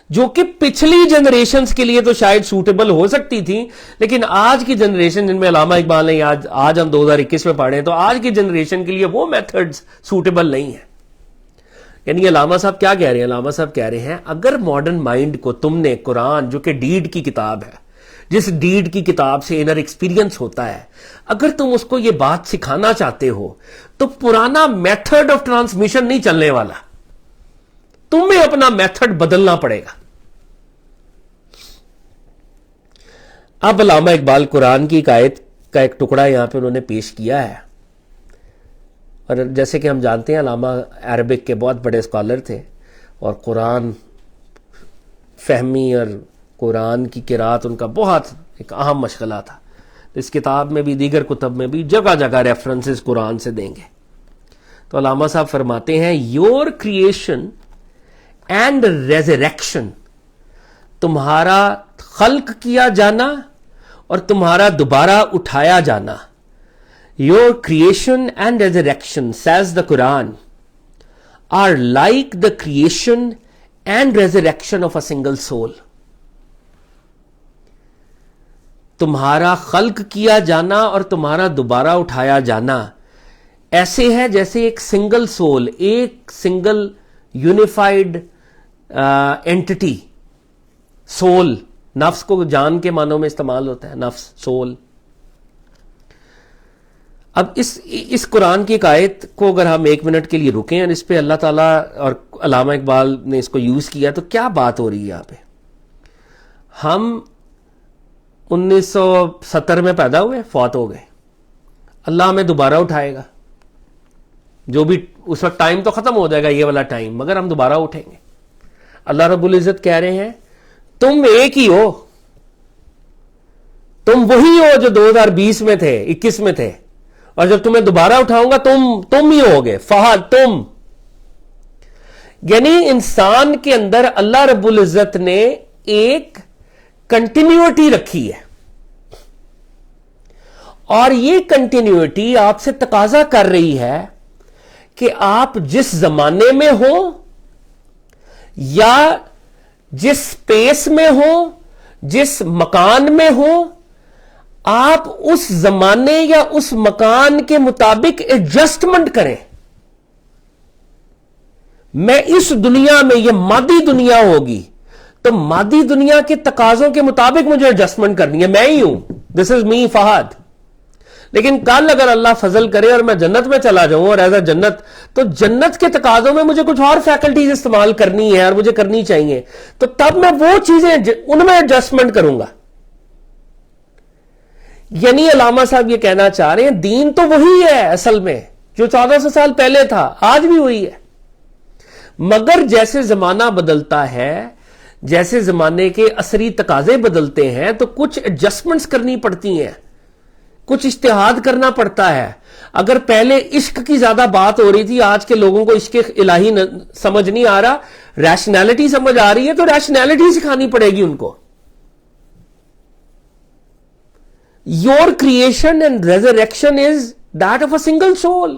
Speaker 1: جو کہ پچھلی جنریشنز کے لیے تو شاید سوٹیبل ہو سکتی تھی, لیکن آج کی جنریشن, جن میں علامہ اقبال نے آج ہم 2021 میں پڑھے ہیں, تو آج کی جنریشن کے لیے وہ میتھڈز سوٹیبل نہیں ہیں. یعنی علامہ صاحب کیا کہہ رہے ہیں؟ علامہ صاحب کہہ رہے ہیں, اگر ماڈرن مائنڈ کو تم نے قرآن, جو کہ ڈیڈ کی کتاب ہے, جس ڈیڈ کی کتاب سے انر ایکسپیرینس ہوتا ہے, اگر تم اس کو یہ بات سکھانا چاہتے ہو, تو پرانا میتھڈ آف ٹرانسمیشن نہیں چلنے والا, تمہیں اپنا میتھڈ بدلنا پڑے گا. اب علامہ اقبال قرآن کی ایک آیت کا ایک ٹکڑا یہاں پہ انہوں نے پیش کیا ہے. اور جیسے کہ ہم جانتے ہیں, علامہ عربک کے بہت بڑے اسکالر تھے, اور قرآن فہمی اور قرآن کی قرات ان کا بہت ایک اہم مشغلہ تھا. اس کتاب میں بھی, دیگر کتب میں بھی جگہ جگہ ریفرنسز قرآن سے دیں گے. تو علامہ صاحب فرماتے ہیں, یور کریشن اینڈ ریزریکشن, تمہارا خلق کیا جانا اور تمہارا دوبارہ اٹھایا جانا, your creation and resurrection says the Quran are like the creation and resurrection of a single soul. تمہارا خلق کیا جانا اور تمہارا دوبارہ اٹھایا جانا ایسے ہے جیسے ایک سنگل سول, ایک سنگل یونیفائڈ اینٹی. سول نفس کو جان کے معنوں میں استعمال ہوتا ہے, نفس, سول. اب اس قرآن کی ایک آیت کو اگر ہم 1 منٹ کے لیے رکیں اور اس پہ اللہ تعالیٰ اور علامہ اقبال نے اس کو یوز کیا, تو کیا بات ہو رہی ہے یہاں پہ. ہم 1970 میں پیدا ہوئے, فوت ہو گئے, اللہ ہمیں دوبارہ اٹھائے گا. جو بھی اس وقت ٹائم تو ختم ہو جائے گا, یہ والا ٹائم, مگر ہم دوبارہ اٹھیں گے. اللہ رب العزت کہہ رہے ہیں, تم ایک ہی ہو, تم وہی ہو جو 2020 میں تھے, 21 میں تھے, اور جب تمہیں دوبارہ اٹھاؤں گا تم ہی ہوگے, فہد تم. یعنی انسان کے اندر اللہ رب العزت نے ایک کنٹینیوٹی رکھی ہے, اور یہ کنٹینیوٹی آپ سے تقاضا کر رہی ہے کہ آپ جس زمانے میں ہو یا جس سپیس میں ہو, جس مکان میں ہو, آپ اس زمانے یا اس مکان کے مطابق ایڈجسٹمنٹ کریں. میں اس دنیا میں, یہ مادی دنیا ہوگی, تو مادی دنیا کے تقاضوں کے مطابق مجھے ایڈجسٹمنٹ کرنی ہے, میں ہی ہوں, دس از می فہد. لیکن کل اگر اللہ فضل کرے اور میں جنت میں چلا جاؤں اور ایز اے جنت, تو جنت کے تقاضوں میں مجھے کچھ اور فیکلٹیز استعمال کرنی ہے اور مجھے کرنی چاہیے, تو تب میں وہ چیزیں ان میں ایڈجسٹمنٹ کروں گا. یعنی علامہ صاحب یہ کہنا چاہ رہے ہیں, دین تو وہی ہے اصل میں جو 1400 سال پہلے تھا, آج بھی وہی ہے, مگر جیسے زمانہ بدلتا ہے, جیسے زمانے کے عصری تقاضے بدلتے ہیں, تو کچھ ایڈجسٹمنٹس کرنی پڑتی ہیں, کچھ اجتہاد کرنا پڑتا ہے. اگر پہلے عشق کی زیادہ بات ہو رہی تھی, آج کے لوگوں کو عشق الہی سمجھ نہیں آ رہا, ریشنالٹی سمجھ آ رہی ہے, تو ریشنالٹی سکھانی پڑے گی ان کو. Your creation and resurrection is that of a single soul.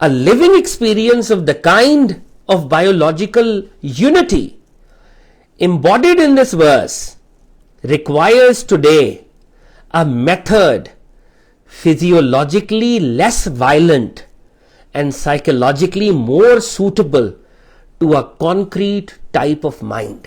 Speaker 1: A living experience of the kind of biological unity embodied in this verse requires today a method physiologically less violent and psychologically more suitable to a concrete type of mind.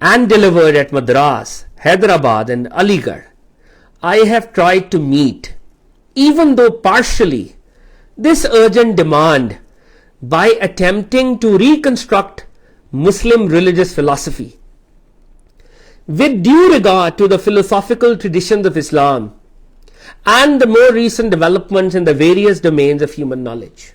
Speaker 1: and delivered at Madras, Hyderabad and Aligarh, I have tried to meet, even though partially, this urgent demand by attempting to reconstruct Muslim religious philosophy with due regard to the philosophical traditions of Islam and the more recent developments in the various domains of human knowledge.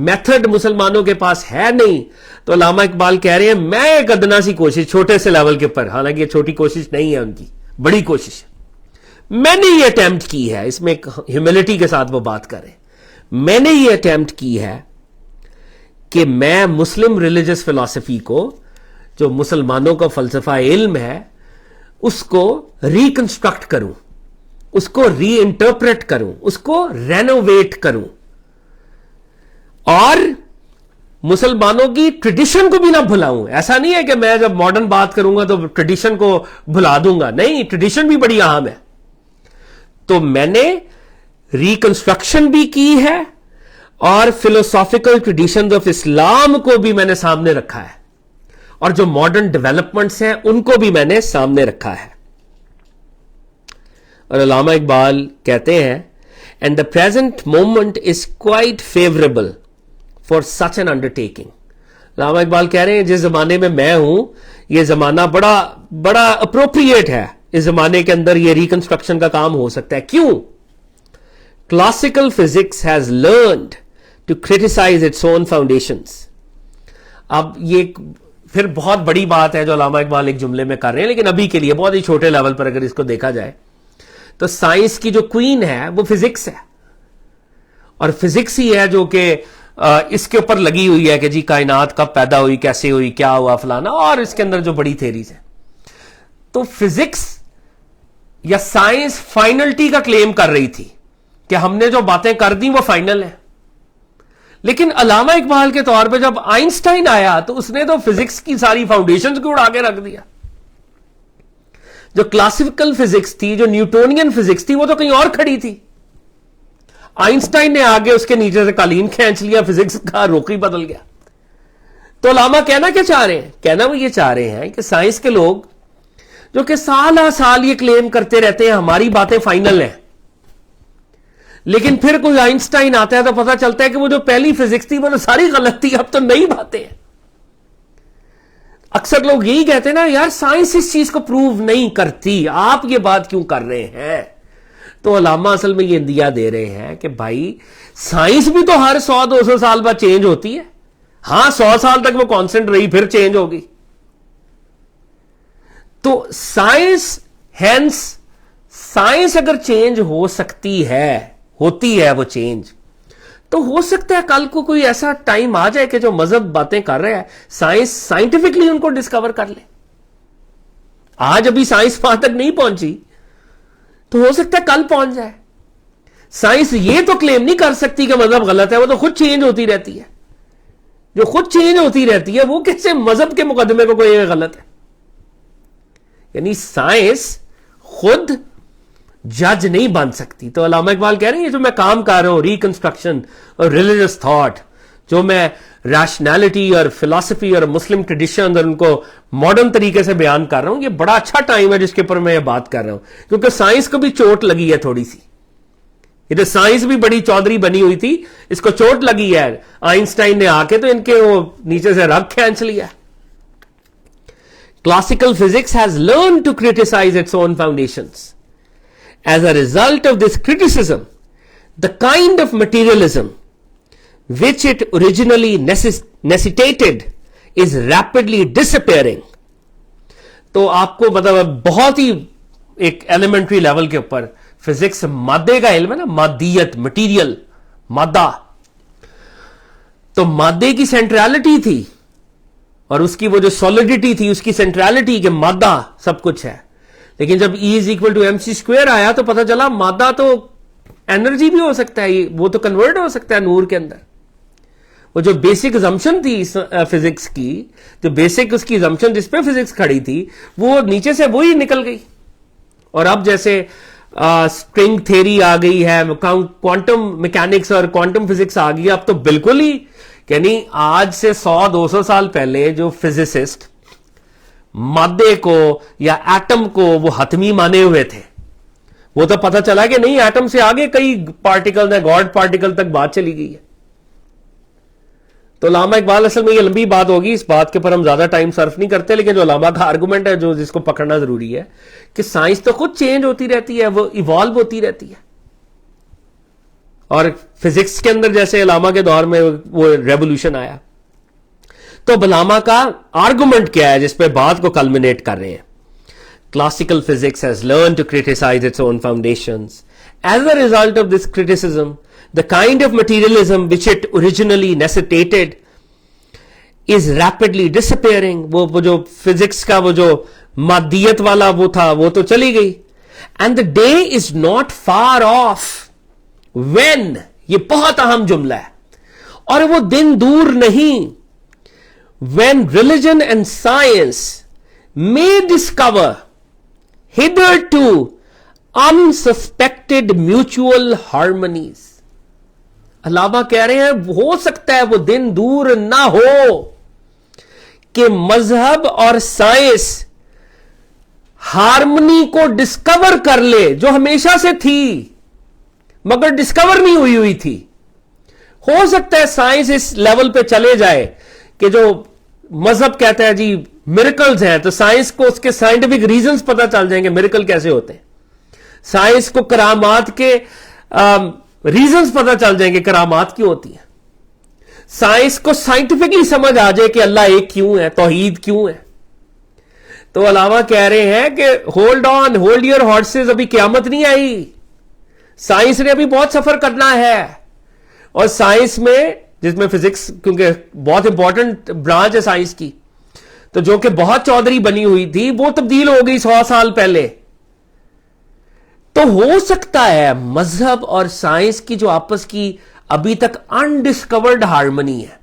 Speaker 1: Method مسلمانوں کے پاس ہے نہیں. تو علامہ اقبال کہہ رہے ہیں میں ایک ادنا سی کوشش چھوٹے سے لیول کے اوپر, حالانکہ یہ چھوٹی کوشش نہیں ہے ان کی, بڑی کوشش ہے, میں نے یہ اٹیمپٹ کی ہے. اس میں ایک ہیوملٹی کے ساتھ وہ بات کریں, میں نے یہ اٹیمپٹ کی ہے کہ میں مسلم ریلیجس فلسفی کو, جو مسلمانوں کا فلسفہ علم ہے, اس کو ریکنسٹرکٹ کروں, اس کو ری انٹرپریٹ کروں, اس کو رینوویٹ کروں, اور مسلمانوں کی ٹریڈیشن کو بھی نہ بھلاؤں. ایسا نہیں ہے کہ میں جب ماڈرن بات کروں گا تو ٹریڈیشن کو بھلا دوں گا, نہیں, ٹریڈیشن بھی بڑی اہم ہے. تو میں نے ریکنسٹرکشن بھی کی ہے اور فلوسافیکل ٹریڈیشنز آف اسلام کو بھی میں نے سامنے رکھا ہے, اور جو ماڈرن ڈیولپمنٹس ہیں ان کو بھی میں نے سامنے رکھا ہے. اور علامہ اقبال کہتے ہیں and the present moment is quite favourable for such an undertaking. علامہ اقبال کہہ رہے ہیں جس زمانے میں ہوں یہ زمانہ بڑا اپروپریٹ ہے, اس زمانے کے اندر یہ ریکنسٹرکشن کا کام ہو سکتا ہے. کیوں؟ Classical physics has learned to criticise its own foundations. اب یہ پھر بہت بڑی بات ہے جو علامہ اقبال ایک جملے میں کر رہے ہیں, لیکن ابھی کے لیے بہت ہی چھوٹے لیول پر اگر اس کو دیکھا جائے تو سائنس کی جو کوئین ہے وہ فزکس ہے, اور فزکس ہی ہے جو کہ اس کے اوپر لگی ہوئی ہے کہ جی کائنات کب پیدا ہوئی, کیسے ہوئی, کیا ہوا, فلانا, اور اس کے اندر جو بڑی تھیریز ہیں. تو فزکس یا سائنس فائنلٹی کا کلیم کر رہی تھی کہ ہم نے جو باتیں کر دی وہ فائنل ہیں. لیکن علامہ اقبال کے طور پہ جب آئنسٹائن آیا تو اس نے تو فزکس کی ساری فاؤنڈیشنز کو اڑا کے رکھ دیا. جو کلاسیکل فزکس تھی, جو نیوٹونین فزکس تھی, وہ تو کہیں اور کھڑی تھی. آئنسٹائن نے آگے اس کے نیچے سے قالین کھینچ لیا, فزکس کا رخ ہی بدل گیا. تو علامہ کہنا کیا چاہ رہے ہیں؟ کہنا وہ یہ چاہ رہے ہیں کہ سائنس کے لوگ جو کہ سال سال یہ کلیم کرتے رہتے ہیں ہماری باتیں فائنل ہیں, لیکن پھر کوئی آئنسٹائن آتا ہے تو پتہ چلتا ہے کہ وہ جو پہلی فزکس تھی وہ تو ساری غلط تھی, اب تو نئی باتیں ہیں. اکثر لوگ یہی کہتے ہیں نا, یار سائنس اس چیز کو پروو نہیں کرتی, آپ یہ بات کیوں کر رہے ہیں؟ تو علامہ اصل میں یہ اندیا دے رہے ہیں کہ بھائی سائنس بھی تو ہر 100-200 سال بعد چینج ہوتی ہے. ہاں 100 سال تک وہ کانسٹنٹ رہی, پھر چینج ہوگی. تو سائنس اگر چینج ہو سکتی ہے, ہوتی ہے وہ چینج, تو ہو سکتا ہے کل کو کوئی ایسا ٹائم آ جائے کہ جو مذہب باتیں کر رہا ہے سائنس سائنٹیفکلی ان کو ڈسکور کر لے. آج ابھی سائنس وہاں تک نہیں پہنچی, تو ہو سکتا ہے کل پہنچ جائے. سائنس یہ تو کلیم نہیں کر سکتی کہ مذہب غلط ہے, وہ تو خود چینج ہوتی رہتی ہے. جو خود چینج ہوتی رہتی ہے وہ کیسے مذہب کے مقدمے کو کوئی غلط ہے؟ یعنی سائنس خود جج نہیں بن سکتی. تو علامہ اقبال کہہ رہے ہیں یہ جو میں کام کر رہا ہوں, ریکنسٹرکشن اور ریلیجس تھاٹ, جو میں ریشنلٹی اور فلسفی اور مسلم ٹریڈیشن اور ان کو ماڈرن طریقے سے بیان کر رہا ہوں, یہ بڑا اچھا ٹائم ہے جس کے اوپر میں یہ بات کر رہا ہوں, کیونکہ سائنس کو بھی چوٹ لگی ہے تھوڑی سی. یہ تو سائنس بھی بڑی چودھری بنی ہوئی تھی, اس کو چوٹ لگی ہے. آئنسٹائن نے آ کے تو ان کے وہ نیچے سے رگ کھینچ لیا. Classical physics has learned to criticize its own foundations. As a result of this criticism, the kind of materialism which it originally necessitated is rapidly disappearing. تو آپ کو مطلب بہت ہی ایک ایلیمنٹری لیول کے اوپر فزکس مادے کا علم ہے نا, مادیت, مٹیریل, مادہ. تو مادے کی سینٹرالٹی تھی اور اس کی وہ جو سالڈیٹی تھی, اس کی سینٹرالٹی کہ مادہ سب کچھ ہے. لیکن جب E is equal to mc² آیا تو پتہ چلا مادہ تو انرجی بھی ہو سکتا ہے, وہ تو کنورٹ ہو سکتا ہے نور کے اندر. وہ جو بیسک ازمپشن تھی فزکس کی, جو بیسک اس کی ازمپشن جس پہ فزکس کھڑی تھی, وہ نیچے سے وہی نکل گئی. اور اب جیسے اسٹرنگ تھیری آ گئی ہے, کوانٹم میکینکس اور کوانٹم فزکس آ گئی, اب تو بالکل ہی, یعنی آج سے 100-200 سال پہلے جو فزسسٹ مادے کو یا ایٹم کو وہ حتمی مانے ہوئے تھے, وہ تو پتہ چلا کہ نہیں, ایٹم سے آگے کئی پارٹیکل ہیں, گاڈ پارٹیکل تک بات چلی گئی ہے. تو علامہ اقبال, اصل میں یہ لمبی بات ہوگی, اس بات کے پر ہم زیادہ ٹائم صرف نہیں کرتے, لیکن جو علامہ کا آرگومنٹ ہے جو جس کو پکڑنا ضروری ہے کہ سائنس تو خود چینج ہوتی رہتی ہے, وہ ایوالو ہوتی رہتی ہے, اور فزکس کے اندر جیسے علامہ کے دور میں وہ ریولوشن آیا. تو اب علامہ کا آرگومنٹ کیا ہے جس پہ بات کو کلمنیٹ کر رہے ہیں؟ Classical physics has learned to criticize its own foundations. As a result of this criticism, the kind of materialism which it originally necessitated is rapidly disappearing. وہ جو فزکس کا وہ جو مادیت والا وہ تھا وہ تو چلی گئی. And the day is not far off when, یہ بہت اہم جملہ ہے اور وہ دن دور نہیں, when religion and science may discover hitherto unsuspected mutual harmonies. علامہ کہہ رہے ہیں ہو سکتا ہے وہ دن دور نہ ہو کہ مذہب اور سائنس ہارمنی کو ڈسکور کر لے جو ہمیشہ سے تھی مگر ڈسکور نہیں ہوئی تھی. ہو سکتا ہے سائنس اس لیول پہ چلے جائے کہ جو مذہب کہتا ہے جی میریکلز ہیں تو سائنس کو اس کے سائنٹیفک ریزنز پتا چل جائیں گے میریکل کیسے ہوتے ہیں. سائنس کو کرامات کے ریزنز پتا چل جائیں گے کرامات کیوں ہوتی ہیں. سائنس کو سائنٹیفکلی سمجھ آ جائے کہ اللہ ایک کیوں ہے, توحید کیوں ہے. تو علامہ کہہ رہے ہیں کہ hold on, hold your horses, ابھی قیامت نہیں آئی. سائنس نے ابھی بہت سفر کرنا ہے. اور سائنس میں جس میں فزکس کیونکہ بہت امپورٹنٹ برانچ ہے سائنس کی, تو جو کہ بہت چودھری بنی ہوئی تھی وہ تبدیل ہو گئی 100 سال پہلے. تو ہو سکتا ہے مذہب اور سائنس کی جو آپس کی ابھی تک انڈسکورڈ ہارمنی ہے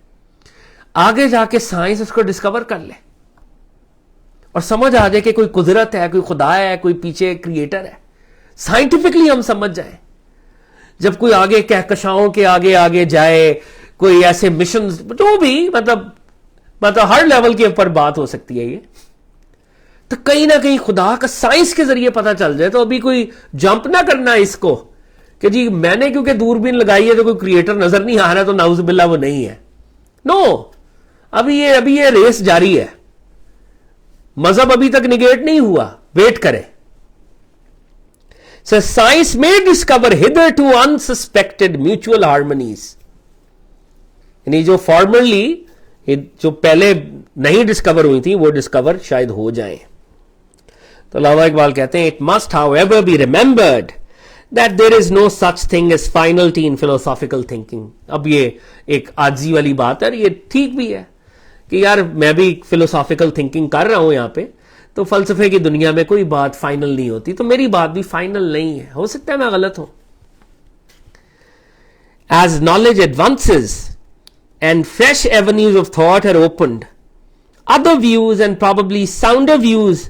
Speaker 1: آگے جا کے سائنس اس کو ڈسکور کر لے اور سمجھ آ جائے کہ کوئی قدرت ہے, کوئی خدا ہے, کوئی پیچھے کریٹر ہے. سائنٹیفکلی ہم سمجھ جائیں. جب کوئی آگے کہکشاؤں کے آگے آگے جائے, کوئی ایسے مشن جو بھی مطلب ہر لیول کے اوپر بات ہو سکتی ہے یہ, تو کہیں نہ کہیں خدا کا سائنس کے ذریعے پتا چل جائے. تو ابھی کوئی جمپ نہ کرنا اس کو کہ جی میں نے کیونکہ دوربین لگائی ہے تو کوئی کریٹر نظر نہیں آ رہا تو نعوذ باللہ وہ نہیں ہے. نو, ابھی یہ ریس جاری ہے. مذہب ابھی تک نگیٹ نہیں ہوا, ویٹ کرے. So science may discover hitherto unsuspected mutual harmonies. یعنی جو فارمرلی جو پہلے نہیں ڈسکور ہوئی تھی وہ ڈسکور شاید ہو جائیں. تو علامہ اقبال کہتے ہیں it must however be remembered that there is no such thing as finality in philosophical thinking. اب یہ ایک عاجزی والی بات ہے, یہ ٹھیک بھی ہے کہ یار میں بھی فلوسافیکل تھنکنگ کر رہا ہوں یہاں پہ, تو فلسفے کی دنیا میں کوئی بات فائنل نہیں ہوتی, تو میری بات بھی فائنل نہیں ہے, ہو سکتا ہے میں غلط ہوں. As knowledge advances and fresh avenues of thought are opened, other views and probably sounder views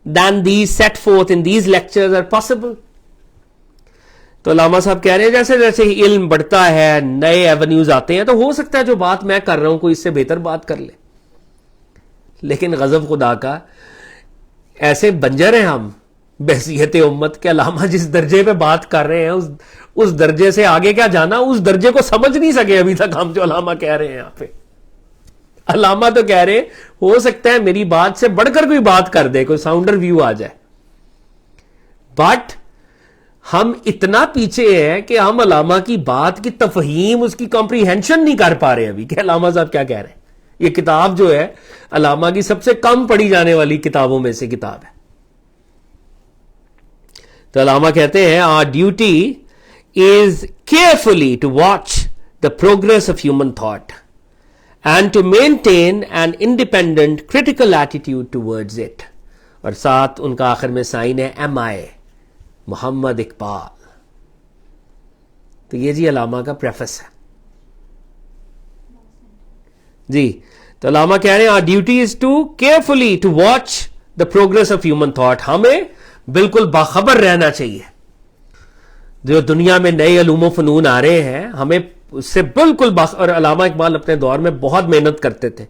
Speaker 1: than these set forth in these lectures are possible. تو علامہ صاحب کہہ رہے ہیں جیسے جیسے علم بڑھتا ہے نئے ایونیوز آتے ہیں تو ہو سکتا ہے جو بات میں کر رہا ہوں کوئی اس سے بہتر بات کر لے. لیکن غضب خدا کا ایسے بنجر ہیں ہم بحیثیت امت کے علامہ جس درجے پہ بات کر رہے ہیں اس درجے سے آگے کیا جانا, اس درجے کو سمجھ نہیں سکے ابھی تک ہم جو علامہ کہہ رہے ہیں یہاں پہ. علامہ تو کہہ رہے ہو سکتا ہے میری بات سے بڑھ کر کوئی بات کر دے, کوئی ساؤنڈر ویو آ جائے, بٹ ہم اتنا پیچھے ہیں کہ ہم علامہ کی بات کی تفہیم, اس کی کمپریہنشن نہیں کر پا رہے ابھی کہ علامہ صاحب کیا کہہ رہے ہیں. یہ کتاب جو ہے علامہ کی سب سے کم پڑھی جانے والی کتابوں میں سے کتاب ہے. تو علامہ کہتے ہیں our duty is carefully to watch the progress of human thought and to maintain an independent critical attitude towards it. اور ساتھ ان کا آخر میں سائن ہے MI محمد اقبال. تو یہ جی علامہ کا پریفس ہے جی. تو علامہ کہہ رہے ہیں our duty is to carefully to watch the progress of human thought. ہمیں بالکل باخبر رہنا چاہیے جو دنیا میں نئے علوم و فنون آ رہے ہیں, ہمیں اس سے بالکل اور علامہ اقبال اپنے دور میں بہت محنت کرتے تھے.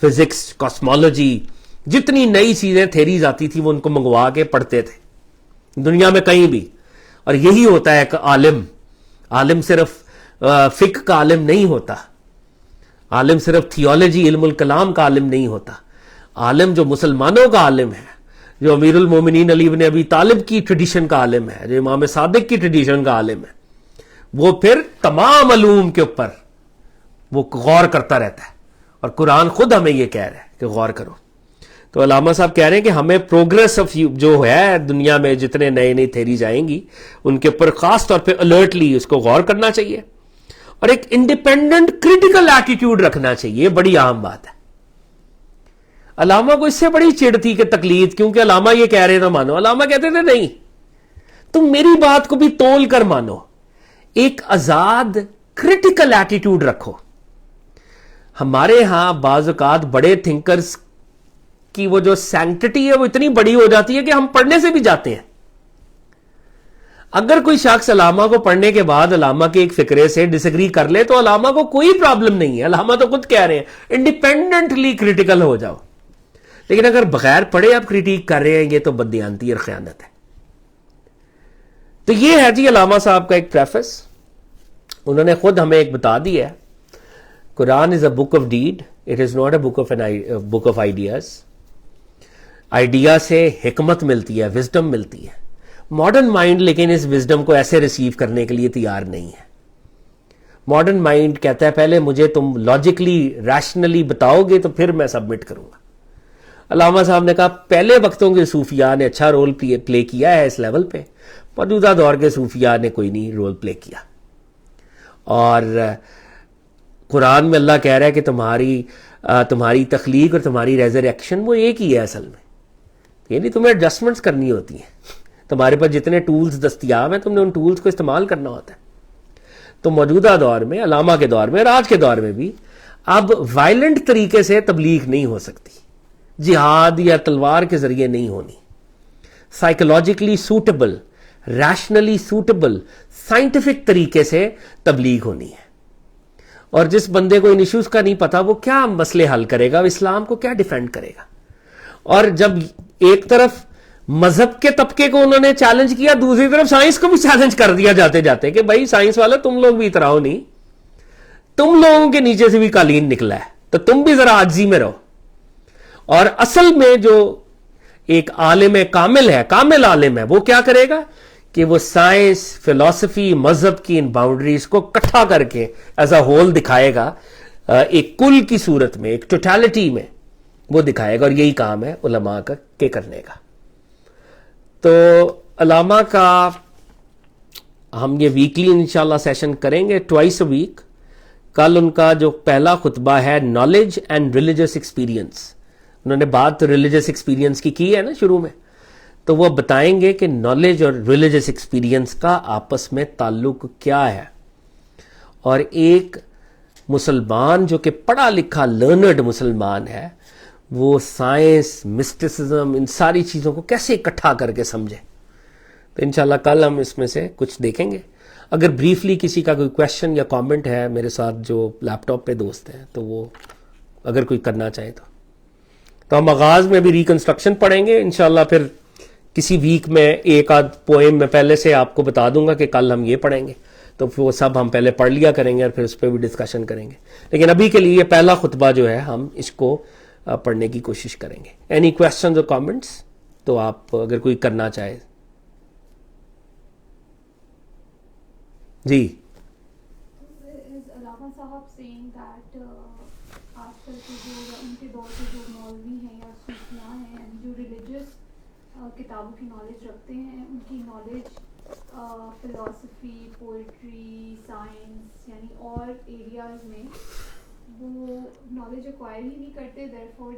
Speaker 1: فزکس, کاسمولوجی, جتنی نئی چیزیں تھیریز آتی تھی وہ ان کو منگوا کے پڑھتے تھے دنیا میں کہیں بھی. اور یہی ہوتا ہے کہ عالم صرف فقہ کا عالم نہیں ہوتا, عالم صرف تھیولوجی علم الکلام کا عالم نہیں ہوتا. عالم جو مسلمانوں کا عالم ہے, جو امیر المومنین علی بن ابی طالب کی ٹریڈیشن کا عالم ہے, جو امام صادق کی ٹریڈیشن کا عالم ہے, وہ پھر تمام علوم کے اوپر وہ غور کرتا رہتا ہے، اور قرآن خود ہمیں یہ کہہ رہا ہے کہ غور کرو. تو علامہ صاحب کہہ رہے ہیں کہ ہمیں پروگرس آف جو ہے دنیا میں جتنے نئے نئی تھیریز آئیں گی ان کے اوپر خاص طور پہ الرٹلی اس کو غور کرنا چاہیے، اور ایک انڈیپینڈنٹ کریٹیکل ایٹیٹیوڈ رکھنا چاہیے. یہ بڑی اہم بات ہے. علامہ کو اس سے بڑی چڑ تھی کہ تقلید، کیونکہ علامہ یہ کہہ رہے تھے مانو، علامہ کہتے تھے نہیں، تم میری بات کو بھی تول کر مانو، ایک آزاد کریٹیکل ایٹیٹیوڈ رکھو. ہمارے ہاں بعض اوقات بڑے تھنکرز کی وہ جو سینکٹی ہے وہ اتنی بڑی ہو جاتی ہے کہ ہم پڑھنے سے بھی جاتے ہیں. اگر کوئی شخص علامہ کو پڑھنے کے بعد علامہ کے ایک فکرے سے ڈس ایگری کر لے تو علامہ کو کوئی پرابلم نہیں ہے. علامہ تو خود کہہ رہے ہیں انڈیپینڈنٹلی کریٹیکل ہو جاؤ، لیکن اگر بغیر پڑھے آپ کریٹیک کر رہے ہیں یہ تو بددیانتی اور خیانت ہے. تو یہ ہے جی علامہ صاحب کا ایک پریفس. انہوں نے خود ہمیں ایک بتا دیا ہے، Quran is a book of deed, it is not a book of ideas. Idea سے حکمت ملتی ہے، وزڈم ملتی ہے. ماڈرن مائنڈ لیکن اس وزڈم کو ایسے ریسیو کرنے کے لیے تیار نہیں ہے. ماڈرن مائنڈ کہتا ہے پہلے مجھے تم لاجیکلی ریشنلی بتاؤ گے تو پھر میں سبمٹ کروں گا. علامہ صاحب نے کہا پہلے وقتوں کے صوفیاء نے اچھا رول پلے کیا ہے اس لیول پہ، موجودہ دور کے صوفیاء نے کوئی نہیں رول پلے کیا. اور قرآن میں اللہ کہہ رہا ہے کہ تمہاری تخلیق اور تمہاری ریزریکشن وہ ایک ہی ہے اصل میں. یعنی تمہیں ایڈجسٹمنٹس کرنی ہوتی ہیں. تمہارے پاس جتنے ٹولز دستیاب ہیں تم نے ان ٹولز کو استعمال کرنا ہوتا ہے. تو موجودہ دور میں، علامہ کے دور میں اور آج کے دور میں بھی اب وائلنٹ طریقے سے تبلیغ نہیں ہو سکتی، جہاد یا تلوار کے ذریعے نہیں ہونی. Psychologically suitable, rationally suitable, scientific طریقے سے تبلیغ ہونی ہے. اور جس بندے کو ان ایشوز کا نہیں پتا وہ کیا مسئلے حل کرے گا، وہ اسلام کو کیا ڈیفینڈ کرے گا. اور جب ایک طرف مذہب کے طبقے کو انہوں نے چیلنج کیا، دوسری طرف سائنس کو بھی چیلنج کر دیا جاتے جاتے کہ بھائی سائنس والا تم لوگ بھی اتراؤ نہیں، تم لوگوں کے نیچے سے بھی قالین نکلا ہے تو تم بھی ذرا عاجزی میں رہو. اور اصل میں جو ایک عالم کامل ہے، کامل عالم ہے، وہ کیا کرے گا کہ وہ سائنس، فلسفی، مذہب کی ان باؤنڈریز کو اکٹھا کر کے ایز اے ہول دکھائے گا، ایک کل کی صورت میں، ایک ٹوٹالٹی میں وہ دکھائے گا. اور یہی کام ہے علماء کا کے کرنے کا. تو علامہ کا ہم یہ ویکلی انشاءاللہ سیشن کریں گے، ٹوائس اے ویک. کل ان کا جو پہلا خطبہ ہے نالج اینڈ ریلیجس ایکسپیرینس، انہوں نے بات ریلیجس ایکسپیرینس کی ہے نا شروع میں، تو وہ بتائیں گے کہ نالج اور ریلیجس ایکسپیرینس کا آپس میں تعلق کیا ہے. اور ایک مسلمان جو کہ پڑھا لکھا لرنڈ مسلمان ہے وہ سائنس، مسٹسزم، ان ساری چیزوں کو کیسے اکٹھا کر کے سمجھے. تو انشاءاللہ کل ہم اس میں سے کچھ دیکھیں گے. اگر بریفلی کسی کا کوئی کویشچن یا کامنٹ ہے میرے ساتھ جو لیپ ٹاپ پہ دوست ہیں تو وہ اگر کوئی کرنا چاہے تو ہم آغاز میں بھی ریکنسٹرکشن پڑھیں گے انشاءاللہ. پھر کسی ویک میں ایک آدھ پوئم میں پہلے سے آپ کو بتا دوں گا کہ کل ہم یہ پڑھیں گے، تو وہ سب ہم پہلے پڑھ لیا کریں گے اور پھر اس پہ بھی ڈسکشن کریں گے. لیکن ابھی کے لیے یہ پہلا خطبہ جو ہے ہم اس کو پڑھنے کی کوشش کریں گے. اینی کویشچنز اور کامنٹس تو آپ اگر کوئی کرنا چاہے. جی
Speaker 2: علامہ صاحب saying that آج کل کے جو ان کے دور کے جو مولوی ہیں یا صوفیاء ہیں جو ریلیجس کتابوں کی نالج رکھتے ہیں، ان کی نالج فلسفی، پوئٹری، سائنس یعنی اور ایریاز میں وہ نالج ایکوائر ہی نہیں کرتے. therefore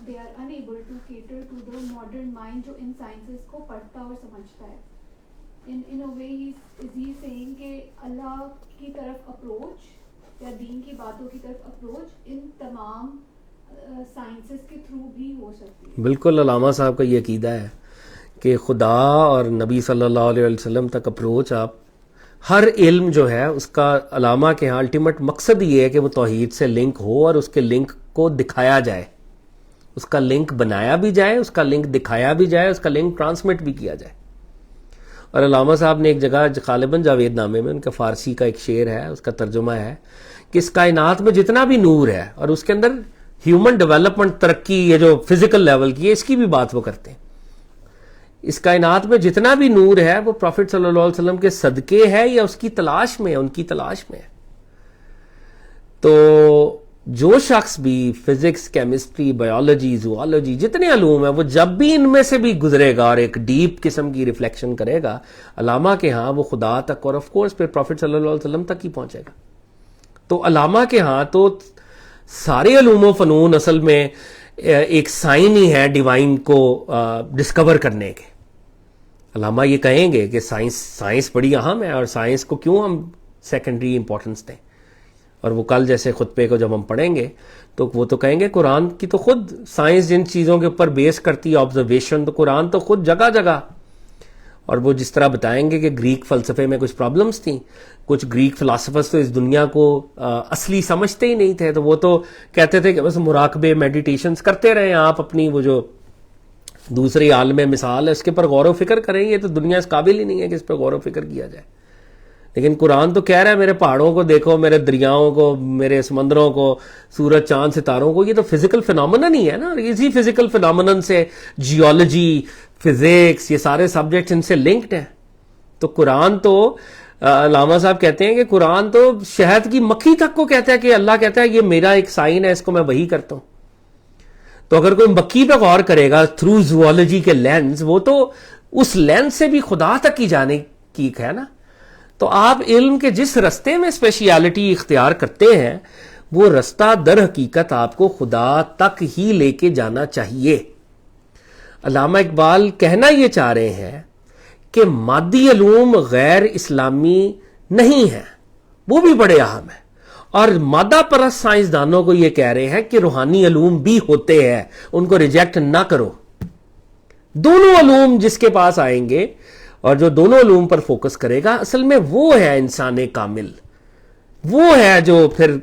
Speaker 2: they are unable to cater to the modern mind جو ان سائنسز کو پڑھتا اور سمجھتا ہے. in a way is he saying کہ اللہ کی طرف اپروچ یا دین کی باتوں کی طرف اپروچ ان تمام سائنسز کے تھرو بھی ہو سکتی ہے.
Speaker 1: بالکل علامہ صاحب کا یہ عقیدہ ہے کہ خدا اور نبی صلی اللہ علیہ وسلم تک اپروچ آپ ہر علم جو ہے اس کا علامہ کے ہاں الٹیمیٹ مقصد یہ ہے کہ وہ توحید سے لنک ہو اور اس کے لنک کو دکھایا جائے، اس کا لنک بنایا بھی جائے، اس کا لنک دکھایا بھی جائے، اس کا لنک ٹرانسمٹ بھی کیا جائے. اور علامہ صاحب نے ایک جگہ غالباً جاوید نامے میں ان کا فارسی کا ایک شعر ہے، اس کا ترجمہ ہے کہ اس کائنات میں جتنا بھی نور ہے اور اس کے اندر ہیومن ڈیولپمنٹ، ترقی، یہ جو فزیکل لیول کی ہے اس کی بھی بات وہ کرتے ہیں. اس کائنات میں جتنا بھی نور ہے وہ پروفٹ صلی اللہ علیہ وسلم کے صدقے ہے یا اس کی تلاش میں ہے، ان کی تلاش میں ہے. تو جو شخص بھی فزکس، کیمسٹری، بایولوجی، زوالوجی، جتنے علوم ہیں، وہ جب بھی ان میں سے بھی گزرے گا اور ایک ڈیپ قسم کی ریفلیکشن کرے گا علامہ کے ہاں، وہ خدا تک اور آف کورس پھر پروفٹ صلی اللہ علیہ وسلم تک ہی پہنچے گا. تو علامہ کے ہاں تو سارے علوم و فنون اصل میں ایک سائن ہی ہے ڈیوائن کو ڈسکور کرنے کے. علامہ یہ کہیں گے کہ سائنس بڑی اہم ہے، اور سائنس کو کیوں ہم سیکنڈری امپورٹنس دیں. اور وہ کل جیسے خطبے کو جب ہم پڑھیں گے تو وہ تو کہیں گے قرآن کی تو خود سائنس جن چیزوں کے اوپر بیس کرتی ہے آبزرویشن، تو قرآن تو خود جگہ جگہ. اور وہ جس طرح بتائیں گے کہ گریک فلسفے میں کچھ پرابلمز تھیں، کچھ گریک فلاسفرز تو اس دنیا کو اصلی سمجھتے ہی نہیں تھے، تو وہ تو کہتے تھے کہ بس مراقبے، میڈیٹیشنز کرتے رہیں آپ، اپنی وہ جو دوسری عالم مثال ہے اس کے پر غور و فکر کریں. یہ تو دنیا اس قابل ہی نہیں ہے کہ اس پر غور و فکر کیا جائے. لیکن قرآن تو کہہ رہا ہے میرے پہاڑوں کو دیکھو، میرے دریاؤں کو، میرے سمندروں کو، سورج چاند ستاروں کو. یہ تو فزیکل فینومنن ہی ہے نا. اسی فزیکل فینومنن سے جیولوجی، فزکس، یہ سارے سبجیکٹس ان سے لنکڈ ہیں. تو قرآن تو علامہ صاحب کہتے ہیں کہ قرآن تو شہد کی مکھی تک کو کہتا ہے کہ اللہ کہتا ہے یہ میرا ایک سائن ہے، اس کو میں وہی کرتا ہوں. تو اگر کوئی مکھی پہ غور کرے گا تھرو زوالوجی کے لینز، وہ تو اس لینز سے بھی خدا تک ہی جانے کی ہے نا. تو آپ علم کے جس رستے میں اسپیشیالٹی اختیار کرتے ہیں، وہ رستہ در حقیقت آپ کو خدا تک ہی لے کے جانا چاہیے. علامہ اقبال کہنا یہ چاہ رہے ہیں کہ مادی علوم غیر اسلامی نہیں ہیں، وہ بھی بڑے اہم ہیں. اور مادہ پرست سائنسدانوں کو یہ کہہ رہے ہیں کہ روحانی علوم بھی ہوتے ہیں، ان کو ریجیکٹ نہ کرو. دونوں علوم جس کے پاس آئیں گے اور جو دونوں علوم پر فوکس کرے گا، اصل میں وہ ہے انسان کامل. وہ ہے جو پھر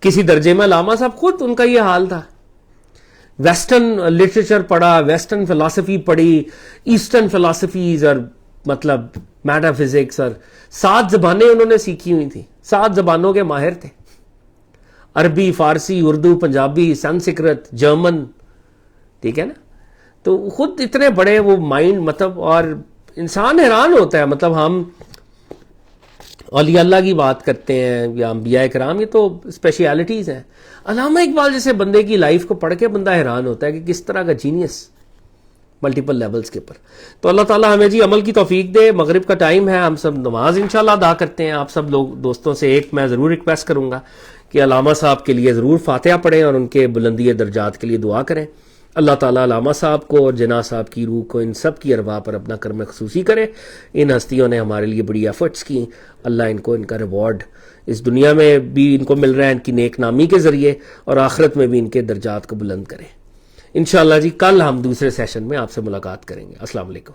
Speaker 1: کسی درجے میں علامہ صاحب خود ان کا یہ حال تھا. ویسٹرن لٹریچر پڑھا، ویسٹرن فلسفی پڑھی، ایسٹرن فلسفیز، اور مطلب میٹا فزکس، اور 7 زبانیں انہوں نے سیکھی ہوئی تھیں، 7 زبانوں کے ماہر تھے. عربی، فارسی، اردو، پنجابی، سنسکرت، جرمن. ٹھیک ہے نا. تو خود اتنے بڑے وہ مائنڈ، مطلب، اور انسان حیران ہوتا ہے. مطلب ہم اولیاء اللہ کی بات کرتے ہیں یا انبیاء کرام، یہ تو اسپیشیالٹیز ہیں. علامہ اقبال جیسے بندے کی لائف کو پڑھ کے بندہ حیران ہوتا ہے کہ کس طرح کا جینیس ملٹیپل لیولز کے اوپر. تو اللہ تعالیٰ ہمیں جی عمل کی توفیق دے. مغرب کا ٹائم ہے، ہم سب نماز انشاءاللہ ادا کرتے ہیں. آپ سب لوگ دوستوں سے ایک میں ضرور ریکویسٹ کروں گا کہ علامہ صاحب کے لیے ضرور فاتحہ پڑھیں اور ان کے بلندی درجات کے لیے دعا کریں. اللہ تعالیٰ علامہ صاحب کو اور جناح صاحب کی روح کو، ان سب کی ارواح پر اپنا کرم خصوصی کرے. ان ہستیوں نے ہمارے لیے بڑی ایفرٹس کی. اللہ ان کو ان کا ریوارڈ اس دنیا میں بھی ان کو مل رہا ہے ان کی نیک نامی کے ذریعے، اور آخرت میں بھی ان کے درجات کو بلند کرے. انشاءاللہ جی کل ہم دوسرے سیشن میں آپ سے ملاقات کریں گے. السلام علیکم.